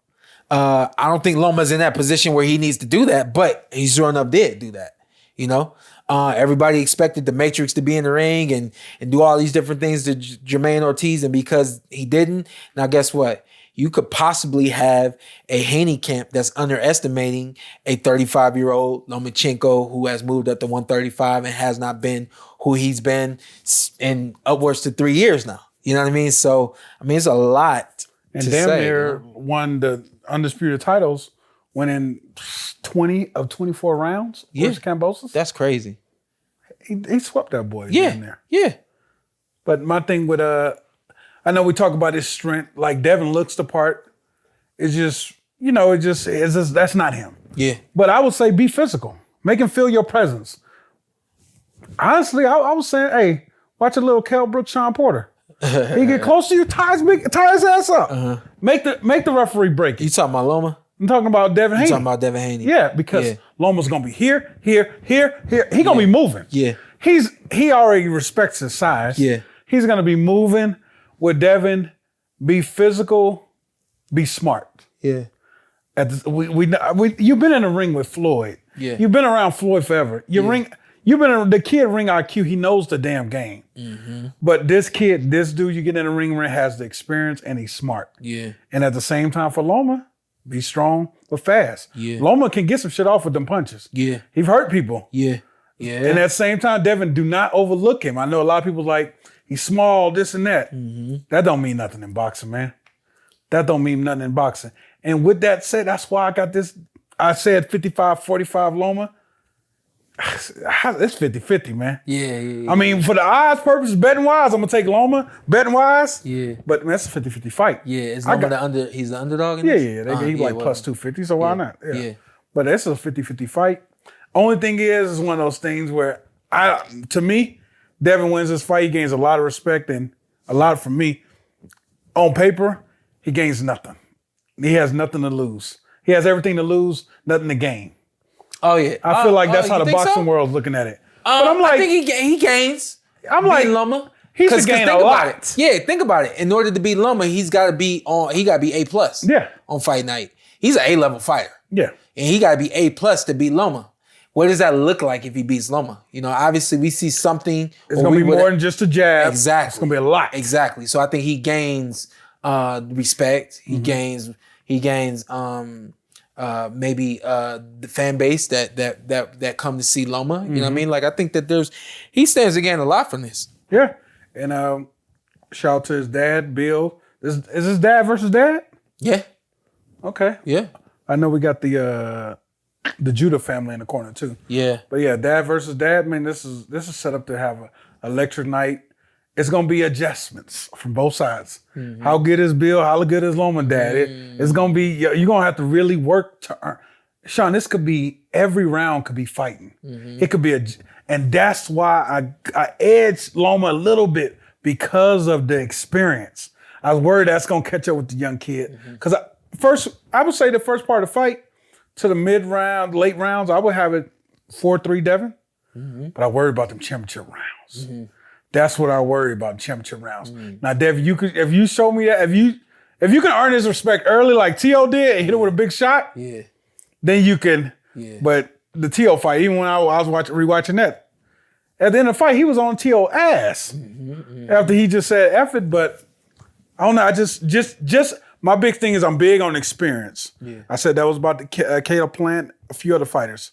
Speaker 2: I don't think Loma's in that position where he needs to do that, but he sure enough did do that, you know? Everybody expected the Matrix to be in the ring and do all these different things to Jermaine Ortiz, and because he didn't, now guess what? You could possibly have a Haney camp that's underestimating a 35-year-old Lomachenko who has moved up to 135 and has not been who he's been in upwards to 3 years now. You know what I mean? So, I mean, it's a lot
Speaker 3: and
Speaker 2: to
Speaker 3: damn
Speaker 2: say.
Speaker 3: near won the undisputed titles, winning 20 of 24 rounds versus Kambosos.
Speaker 2: That's crazy.
Speaker 3: He swept that boy
Speaker 2: Yeah,
Speaker 3: there.
Speaker 2: yeah.
Speaker 3: But my thing with I know we talk about his strength, like Devin looks the part. It's just, you know, it's just that's not him.
Speaker 2: Yeah.
Speaker 3: But I would say be physical. Make him feel your presence. Honestly, I was saying, hey, watch a little Kell Brooks, Sean Porter. He get close to you, tie his ass up. Make the referee break it.
Speaker 2: You talking about Loma?
Speaker 3: I'm talking about Devin Haney.
Speaker 2: You talking about Devin Haney?
Speaker 3: Yeah, because Loma's gonna be here. He gonna be moving.
Speaker 2: Yeah.
Speaker 3: He already respects his size.
Speaker 2: Yeah.
Speaker 3: He's gonna be moving with Devin. Be physical. Be smart.
Speaker 2: Yeah.
Speaker 3: You've been in a ring with Floyd.
Speaker 2: Yeah.
Speaker 3: You've been around Floyd forever. You've been in the kid ring IQ. He knows the damn game.
Speaker 2: Mm-hmm.
Speaker 3: But this dude, you get in a ring where has the experience and he's smart.
Speaker 2: Yeah.
Speaker 3: And at the same time for Loma, be strong but fast.
Speaker 2: Yeah.
Speaker 3: Loma can get some shit off with them punches.
Speaker 2: Yeah.
Speaker 3: He's hurt people.
Speaker 2: Yeah. Yeah.
Speaker 3: And at the same time, Devin, do not overlook him. I know a lot of people like, he's small, this and that.
Speaker 2: Mm-hmm.
Speaker 3: That don't mean nothing in boxing, man. That don't mean nothing in boxing. And with that said, that's why I got this. I said 55-45 Loma. It's 50-50, man.
Speaker 2: Yeah.
Speaker 3: I mean, for the odds purposes, betting wise, I'm going to take Loma. Betting wise.
Speaker 2: Yeah.
Speaker 3: But man, that's a 50-50 fight.
Speaker 2: Yeah. Is Loma he's the underdog in
Speaker 3: Yeah,
Speaker 2: this?
Speaker 3: yeah. He's like plus 250, so why not?
Speaker 2: Yeah.
Speaker 3: But it's a 50-50 fight. Only thing is one of those things where, to me, Devin wins this fight. He gains a lot of respect and a lot from me. On paper, he gains nothing. He has nothing to lose. He has everything to lose, nothing to gain.
Speaker 2: Oh, yeah.
Speaker 3: I feel like that's how the boxing
Speaker 2: so?
Speaker 3: world's looking at it. But I'm like,
Speaker 2: I think he gains.
Speaker 3: I'm like,
Speaker 2: Loma.
Speaker 3: He should gain a lot.
Speaker 2: Yeah, think about it. In order to beat Loma, he's got to be A+.
Speaker 3: Yeah.
Speaker 2: On fight night. He's an A-level fighter.
Speaker 3: Yeah.
Speaker 2: And he got to be A+ to beat Loma. What does that look like if he beats Loma? You know, obviously we see something.
Speaker 3: It's going to be more than just a jab.
Speaker 2: Exactly.
Speaker 3: It's going to be a lot.
Speaker 2: Exactly. So I think he gains respect. He gains maybe the fan base that come to see Loma. You know what I mean? Like I think that he stands to gain a lot from this.
Speaker 3: Yeah. And Shout out to his dad, Bill. Is his dad versus dad?
Speaker 2: Yeah.
Speaker 3: Okay.
Speaker 2: Yeah.
Speaker 3: I know we got the Judah family in the corner too.
Speaker 2: Yeah.
Speaker 3: But yeah, dad versus dad. Man, this is set up to have an electric night. It's gonna be adjustments from both sides.
Speaker 2: Mm-hmm.
Speaker 3: How good is Bill? How good is Loma dad? It's gonna be. You're gonna have to really work to earn. Shawn, this could be every round could be fighting.
Speaker 2: Mm-hmm.
Speaker 3: It could be and that's why I edged Loma a little bit because of the experience. I was worried that's gonna catch up with the young kid. Because I would say the first part of the fight to the mid round, late rounds, I would have it 4-3 Devin. But I worry about them championship rounds. That's what I worry about, championship rounds. Now, Devin, if you show me that, if you can earn his respect early like T.O. did and hit him with a big shot, then you can. Yeah. But the T.O. fight, even when I was rewatching that, at the end of the fight, he was on T.O. ass after he just said F it. But I don't know. I just my big thing is I'm big on experience. Yeah. I said that was about the Caleb Plant, a few other fighters.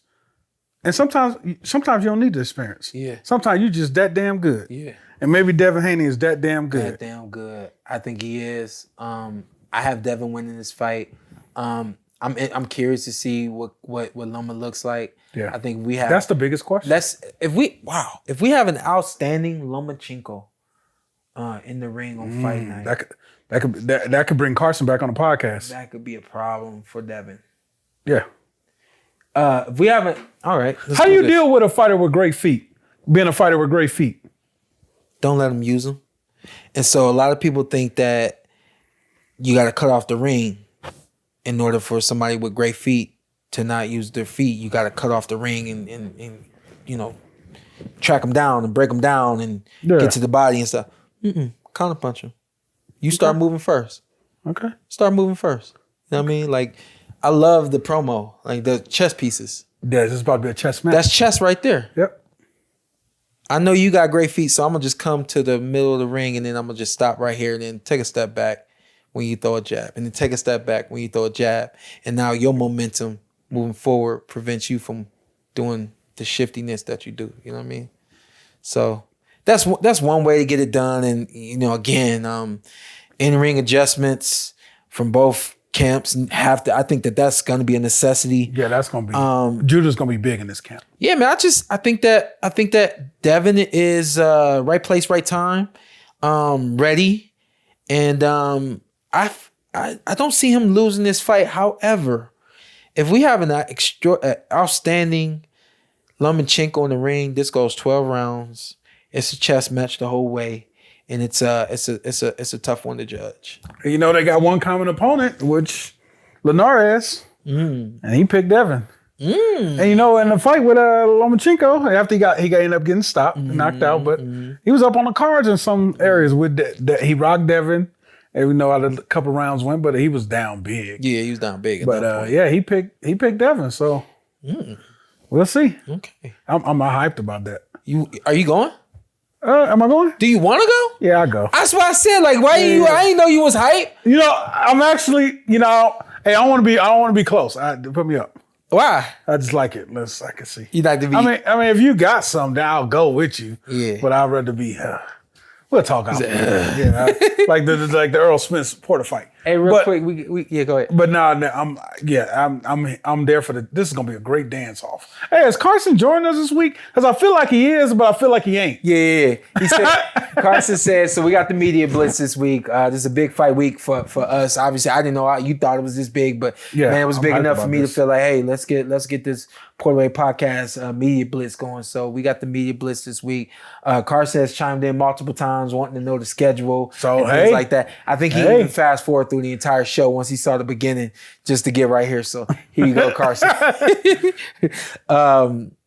Speaker 3: And sometimes you don't need the experience. Yeah. Sometimes you just that damn good. Yeah. And maybe Devin Haney is that damn good.
Speaker 2: That damn good. I think he is. I have Devin winning this fight. I'm curious to see what Loma looks like. Yeah. I think we have.
Speaker 3: That's the biggest question.
Speaker 2: If we have an outstanding Lomachenko in the ring on fight night,
Speaker 3: that could bring Carson back on the podcast.
Speaker 2: That could be a problem for Devin.
Speaker 3: Yeah.
Speaker 2: If we haven't, all right.
Speaker 3: How do you deal with a fighter with great feet? Being a fighter with great feet.
Speaker 2: Don't let them use them. And so a lot of people think that you got to cut off the ring in order for somebody with great feet to not use their feet. You got to cut off the ring and track them down and break them down and get to the body and stuff. Counter punch them. You start moving first.
Speaker 3: Okay.
Speaker 2: Start moving first. You know what I mean? Like, I love the promo, like the chess pieces.
Speaker 3: Yeah, this is about to be a chess match.
Speaker 2: That's chess right there.
Speaker 3: Yep.
Speaker 2: I know you got great feet, so I'm going to just come to the middle of the ring and then I'm going to just stop right here and then take a step back when you throw a jab. And then take a step back when you throw a jab. And now your momentum moving forward prevents you from doing the shiftiness that you do. You know what I mean? So that's one way to get it done. And, again, in-ring adjustments from both camps I think that's going to be a necessity.
Speaker 3: Yeah, that's going to be. Judah's going to be big in this camp.
Speaker 2: Yeah, man. I think that Devin is right place, right time, ready, and I don't see him losing this fight. However, if we have an outstanding Lomachenko in the ring, this goes 12 rounds. It's a chess match the whole way. And it's a tough one to judge.
Speaker 3: They got one common opponent, which Linares, and he picked Devin. And in the fight with Lomachenko, after he ended up getting stopped and knocked out, but he was up on the cards in some areas with that. He rocked Devin. And we know how a couple rounds went, but he was down big.
Speaker 2: Yeah, he was down big.
Speaker 3: But he picked Devin. So we'll see.
Speaker 2: Okay,
Speaker 3: I'm hyped about that.
Speaker 2: Are you going?
Speaker 3: Am I going?
Speaker 2: Do you want to go?
Speaker 3: Yeah, I go.
Speaker 2: That's what I said. Like, why you? I didn't know you was hype.
Speaker 3: I'm actually, hey, I don't want to be close. Put me up.
Speaker 2: Why?
Speaker 3: I just like it. I can see.
Speaker 2: You like to be?
Speaker 3: I mean, if you got something, then I'll go with you.
Speaker 2: Yeah.
Speaker 3: But I'd rather be. We'll talk out. Like the Earl Smith Porter fight.
Speaker 2: Hey, quick, we go ahead.
Speaker 3: But no, I'm there for this is gonna be a great dance off. Hey, is Carson joining us this week? Because I feel like he is, but I feel like he ain't.
Speaker 2: Yeah. He said Carson said so. We got the media blitz this week. This is a big fight week for us. Obviously, I didn't know you thought it was this big, but man, it was big enough for me to feel like, hey, let's get this PorterWay Podcast media blitz going. So we got the media blitz this week. Carson has chimed in multiple times, wanting to know the schedule and things like that. I think he even fast forward through the entire show once he saw the beginning just to get right here. So here you go, Carson.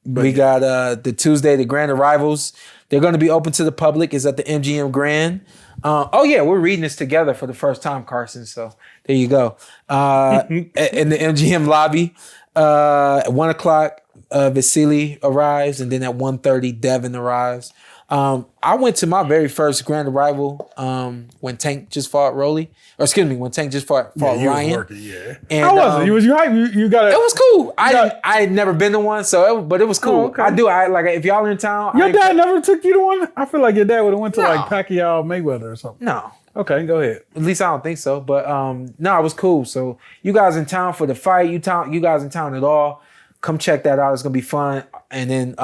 Speaker 2: We got the Tuesday, the Grand Arrivals. They're going to be open to the public. It's at the MGM Grand. We're reading this together for the first time, Carson. So there you go. In the MGM lobby. At 1:00, Vasyl arrives, and then at 1:30, Devin arrives. I went to my very first grand arrival when Tank just fought Rolly. Or excuse me, when Tank just fought
Speaker 3: you
Speaker 2: Ryan.
Speaker 3: was working, yeah.
Speaker 2: And,
Speaker 3: how was it? Was you hype? You got it.
Speaker 2: It was cool. I had never been to one, but it was cool.
Speaker 3: Oh, okay.
Speaker 2: I like if y'all in town.
Speaker 3: Your dad never took you to one? I feel like your dad would have went to
Speaker 2: No.
Speaker 3: like Pacquiao Mayweather or something.
Speaker 2: No.
Speaker 3: Okay, go ahead.
Speaker 2: At least I don't think so. But no, it was cool. So you guys in town for the fight, you guys in town at all, come check that out. It's gonna be fun. And then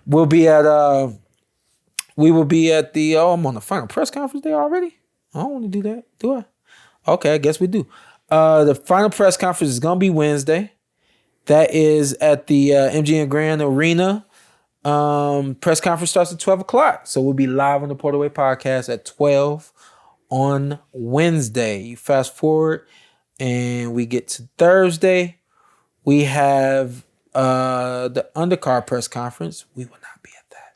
Speaker 2: we'll be at the I'm on the final press conference day already? I don't want to do that, do I? Okay, I guess we do. The final press conference is gonna be Wednesday. That is at the MGM Grand Arena. Press conference starts at 12 o'clock. So we'll be live on the PorterWay Podcast at 12 on Wednesday. You fast forward and we get to Thursday. We have the undercard press conference. We will not be at that.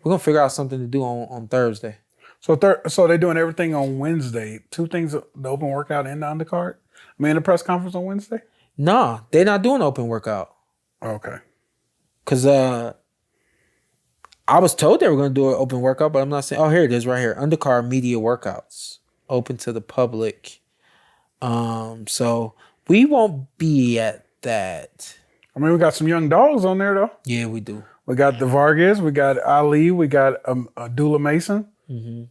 Speaker 2: We're going to figure out something to do on Thursday.
Speaker 3: So they're doing everything on Wednesday. Two things, the open workout and the undercard? I mean, the press conference on Wednesday?
Speaker 2: No, they're not doing open workout.
Speaker 3: Okay.
Speaker 2: Because I was told they were going to do an open workout, but I'm not saying. Oh, here it is right here. Undercard media workouts open to the public. So we won't be at that.
Speaker 3: I mean, we got some young dogs on there, though.
Speaker 2: Yeah, we do.
Speaker 3: We got the Vargas. We got Ali. We got Dula Mason.
Speaker 2: Mm-hmm.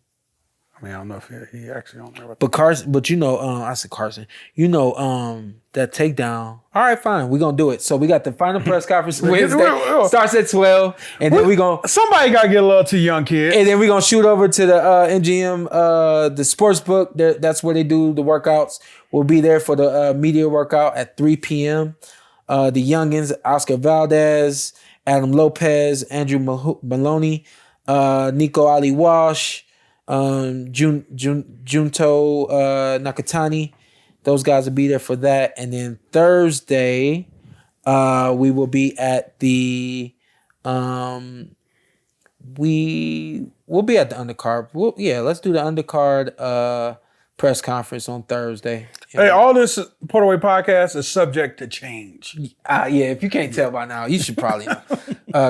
Speaker 3: I mean, I don't know if he actually on there.
Speaker 2: But Carson, I said Carson. That takedown. All right, fine. We're going to do it. So we got the final press conference Wednesday. Starts at 12. And then we're going to...
Speaker 3: Somebody got to get a little too young, kid.
Speaker 2: And then we're going to shoot over to the MGM, the sports book. That's where they do the workouts. We'll be there for the media workout at 3 p.m. The youngins, Oscar Valdez, Adam Lopez, Andrew Maloney, Nico Ali Walsh, Junto Nakatani. Those guys will be there for that. And then Thursday, we will be at the we'll be at the undercard. Let's do the undercard press conference on Thursday.
Speaker 3: Hey, all this PorterWay Podcast is subject to change.
Speaker 2: If you can't tell by now, you should probably know.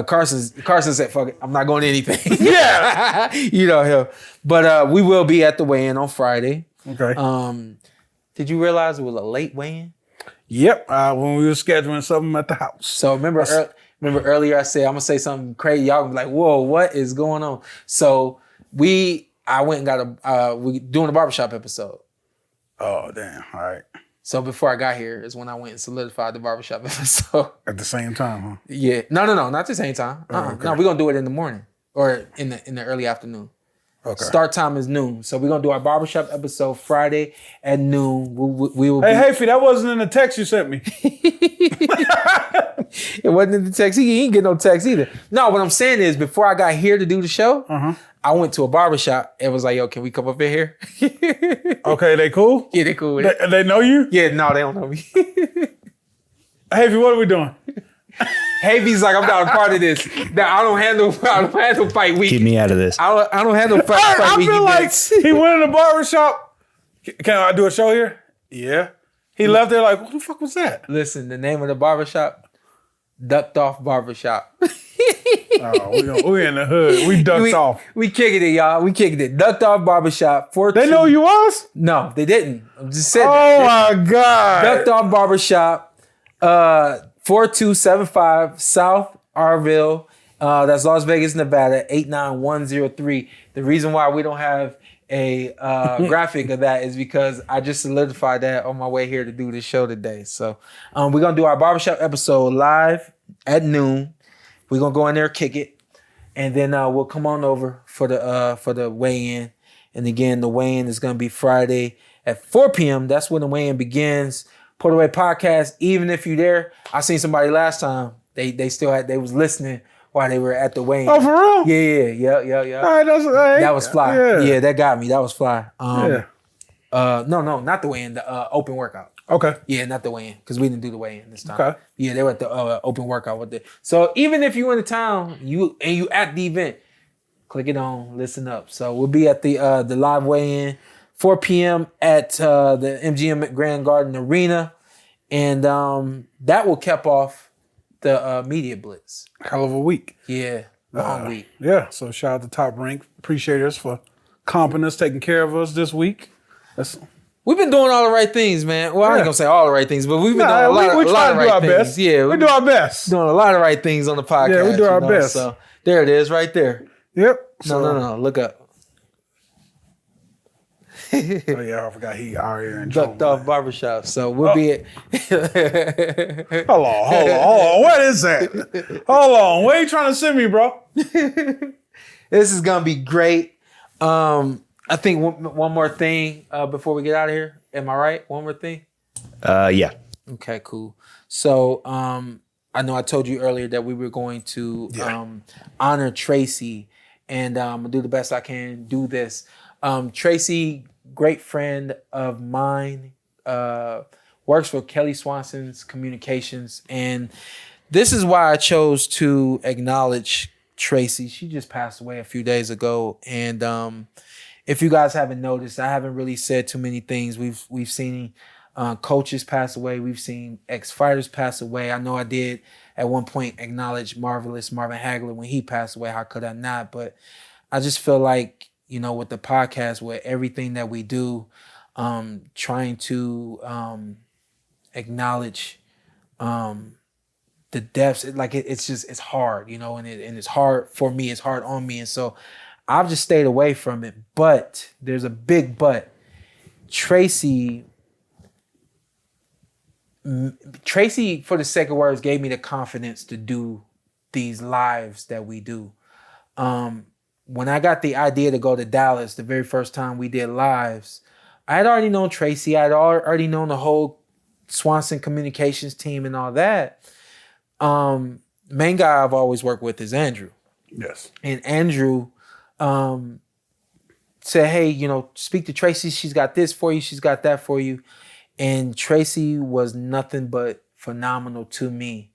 Speaker 2: Carson said, fuck it, I'm not going to anything.
Speaker 3: Yeah.
Speaker 2: You know him. But we will be at the weigh-in on Friday.
Speaker 3: Okay.
Speaker 2: Did you realize it was a late weigh-in?
Speaker 3: Yep. When we were scheduling something at the house.
Speaker 2: So remember earlier I said, I'm going to say something crazy. Y'all gonna be like, whoa, what is going on? So I went and got we doing a barbershop episode.
Speaker 3: Oh, damn. All right.
Speaker 2: So before I got here is when I went and solidified the barbershop episode.
Speaker 3: At the same time, huh?
Speaker 2: Yeah. No, not the same time.
Speaker 3: Okay.
Speaker 2: No, we're going to do it in the morning or in the early afternoon.
Speaker 3: Okay.
Speaker 2: Start time is noon. So we're going to do our barbershop episode Friday at noon. We will
Speaker 3: Hey, Hafey, that wasn't in the text you sent me.
Speaker 2: It wasn't in the text. He ain't get no text either. No, what I'm saying is before I got here to do the show, I went to a barbershop and was like, yo, can we come up in here?
Speaker 3: Okay, they cool?
Speaker 2: Yeah, they cool with it.
Speaker 3: They know you?
Speaker 2: Yeah, no, they don't know me.
Speaker 3: Hafey, what are we doing?
Speaker 2: Havey's like, I'm not a part of this. I don't handle fight week.
Speaker 4: Keep me out of this.
Speaker 2: I don't handle fight week.
Speaker 3: I feel like he went in the barbershop. Can I do a show here? Yeah. He left there like, what the fuck was that?
Speaker 2: Listen, the name of the barbershop, Ducked Off Barbershop.
Speaker 3: We in the hood. We ducked off.
Speaker 2: We kicking it, y'all. We kicking it. Ducked Off Barbershop.
Speaker 3: They know you was?
Speaker 2: No, they didn't. I'm just saying.
Speaker 3: Oh my God.
Speaker 2: Ducked Off Barbershop. 4275 South Arville. That's Las Vegas, Nevada, 89103. The reason why we don't have a graphic of that is because I just solidified that on my way here to do this show today. So we're going to do our barbershop episode live at noon. We're going to go in there, kick it, and then we'll come on over for the weigh-in. And again, the weigh-in is going to be Friday at 4 p.m. That's when the weigh-in begins. PorterWay Podcast, even if you're there, I seen somebody last time, they was listening while they were at the weigh-in.
Speaker 3: Oh, for real?
Speaker 2: Yeah.
Speaker 3: All right,
Speaker 2: that was fly. Yeah, that got me. That was fly.
Speaker 3: No,
Speaker 2: not the weigh-in, the open workout.
Speaker 3: Okay.
Speaker 2: Yeah, not the weigh-in, because we didn't do the weigh-in this time.
Speaker 3: Okay.
Speaker 2: Yeah, they were at the open workout with it. So even if you in the town, you at the event, click it on, listen up. So we'll be at the live weigh-in, 4 p.m. at the MGM Grand Garden Arena, and that will cap off the media blitz.
Speaker 3: Hell of a week.
Speaker 2: Yeah. Long week.
Speaker 3: Yeah, so shout out to Top Rank. Appreciate us for comping us, taking care of us this week.
Speaker 2: We've been doing all the right things, man. Well, I ain't gonna say all the right things, but we've been doing a lot
Speaker 3: we
Speaker 2: of
Speaker 3: try to do
Speaker 2: right
Speaker 3: our
Speaker 2: things.
Speaker 3: best.
Speaker 2: Yeah,
Speaker 3: we do our best.
Speaker 2: doing a lot of right things on the podcast.
Speaker 3: Yeah, we do our best.
Speaker 2: So there it is, right there.
Speaker 3: Yep.
Speaker 2: No. Look up.
Speaker 3: Oh yeah, I forgot he out here in
Speaker 2: Ducked off barbershop. So we'll be at.
Speaker 3: Hold on. What is that? Hold on. Where you trying to send me, bro?
Speaker 2: This is gonna be great. I think one more thing before we get out of here. Am I right? One more thing.
Speaker 4: Yeah.
Speaker 2: Okay, cool. So I know I told you earlier that we were going to honor Tracey, and I'm gonna do the best I can do this. Tracey, great friend of mine, works for Kelly Swanson's Communications, and this is why I chose to acknowledge Tracey. She just passed away a few days ago, and if you guys haven't noticed, I haven't really said too many things. We've seen coaches pass away. We've seen ex-fighters pass away. I know I did at one point acknowledge Marvelous Marvin Hagler when he passed away. How could I not? But I just feel like, you know, with the podcast, with everything that we do, trying to acknowledge the depths, it's hard, you know, and it's hard for me. It's hard on me. And so I've just stayed away from it. But there's a big but. Tracey, for the sake of words, gave me the confidence to do these lives that we do. When I got the idea to go to Dallas, the very first time we did lives, I had already known Tracey. I had already known the whole Swanson Communications team and all that. Main guy I've always worked with is Andrew.
Speaker 3: Yes.
Speaker 2: And Andrew said, hey, you know, speak to Tracey. She's got this for you. She's got that for you. And Tracey was nothing but phenomenal to me.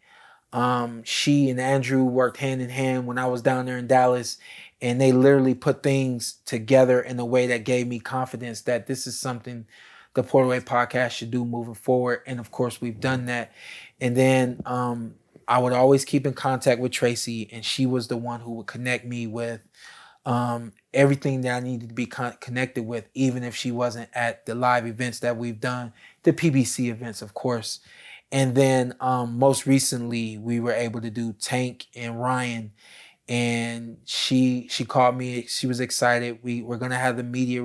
Speaker 2: She and Andrew worked hand in hand when I was down there in Dallas, and they literally put things together in a way that gave me confidence that this is something the PorterWay Podcast should do moving forward. And of course, we've done that. And then I would always keep in contact with Tracey, and she was the one who would connect me with everything that I needed to be connected with, even if she wasn't at the live events that we've done, the PBC events, of course. And then most recently, we were able to do Tank and Ryan, and she called me. She was excited. We're gonna have the media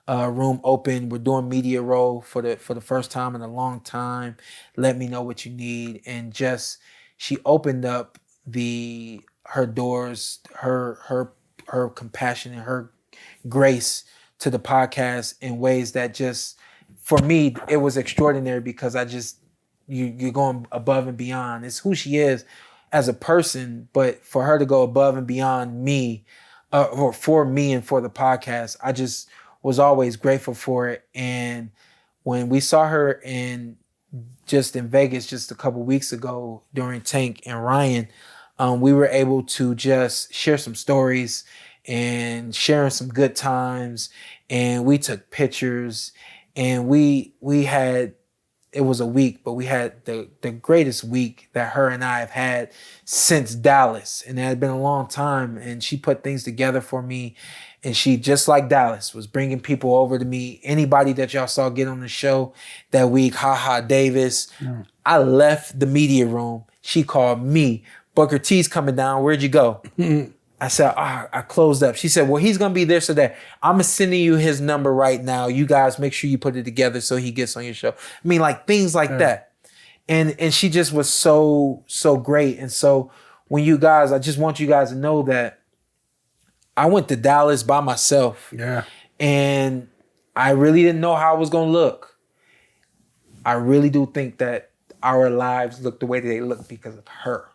Speaker 2: room open. We're doing media roll for the first time in a long time. Let me know what you need, and just she opened up her doors, her compassion and her grace to the podcast in ways that just, for me, it was extraordinary because you're going above and beyond. It's who she is as a person, but for her to go above and beyond me, or for me and for the podcast, I just was always grateful for it. And when we saw her in Vegas just a couple weeks ago during Tank and Ryan, we were able to just share some stories and sharing some good times. And we took pictures, and we had, it was a week, but we had the greatest week that her and I have had since Dallas. And it had been a long time. And she put things together for me. And she, just like Dallas, was bringing people over to me. Anybody that y'all saw get on the show that week, Davis. Mm. I left the media room. She called me. Booker T's coming down. Where'd you go? I said, I closed up. She said, well, he's going to be there so that I'm sending you his number right now. You guys make sure you put it together so he gets on your show. I mean, like things like that. And she just was so great. And so when you guys, I just want you guys to know that I went to Dallas by myself. Yeah. And I really didn't know how I was going to look. I really do think that our lives look the way that they look because of her.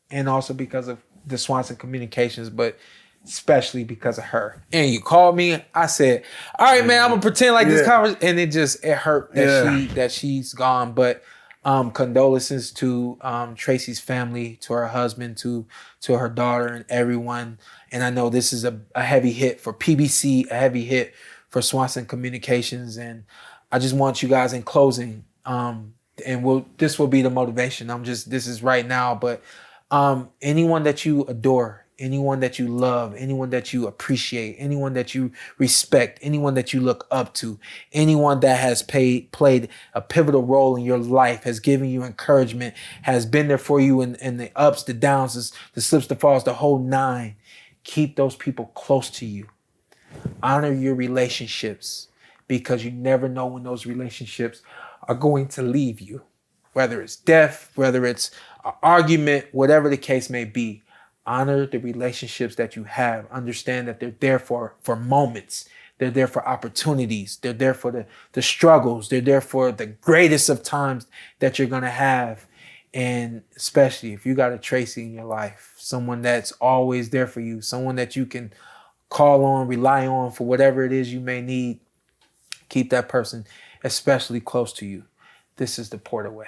Speaker 2: And also because of the Swanson Communications, but especially because of her. And you called me, I said, all right, man, I'm gonna pretend like this conversation. And it hurt that she's gone. But condolences to Tracey's family, to her husband, to her daughter and everyone. And I know this is a heavy hit for PBC, a heavy hit for Swanson Communications. And I just want you guys in closing, and this will be the motivation. This is right now, but anyone that you adore, anyone that you love, anyone that you appreciate, anyone that you respect, anyone that you look up to, anyone that has played a pivotal role in your life, has given you encouragement, has been there for you in the ups, the downs, the slips, the falls, the whole nine. Keep those people close to you. Honor your relationships, because you never know when those relationships are going to leave you. Whether it's death, whether it's an argument, whatever the case may be, honor the relationships that you have. Understand that they're there for moments. They're there for opportunities. They're there for the struggles. They're there for the greatest of times that you're going to have. And especially if you got a Tracey in your life, someone that's always there for you, someone that you can call on, rely on for whatever it is you may need, keep that person especially close to you. This is the PorterWay.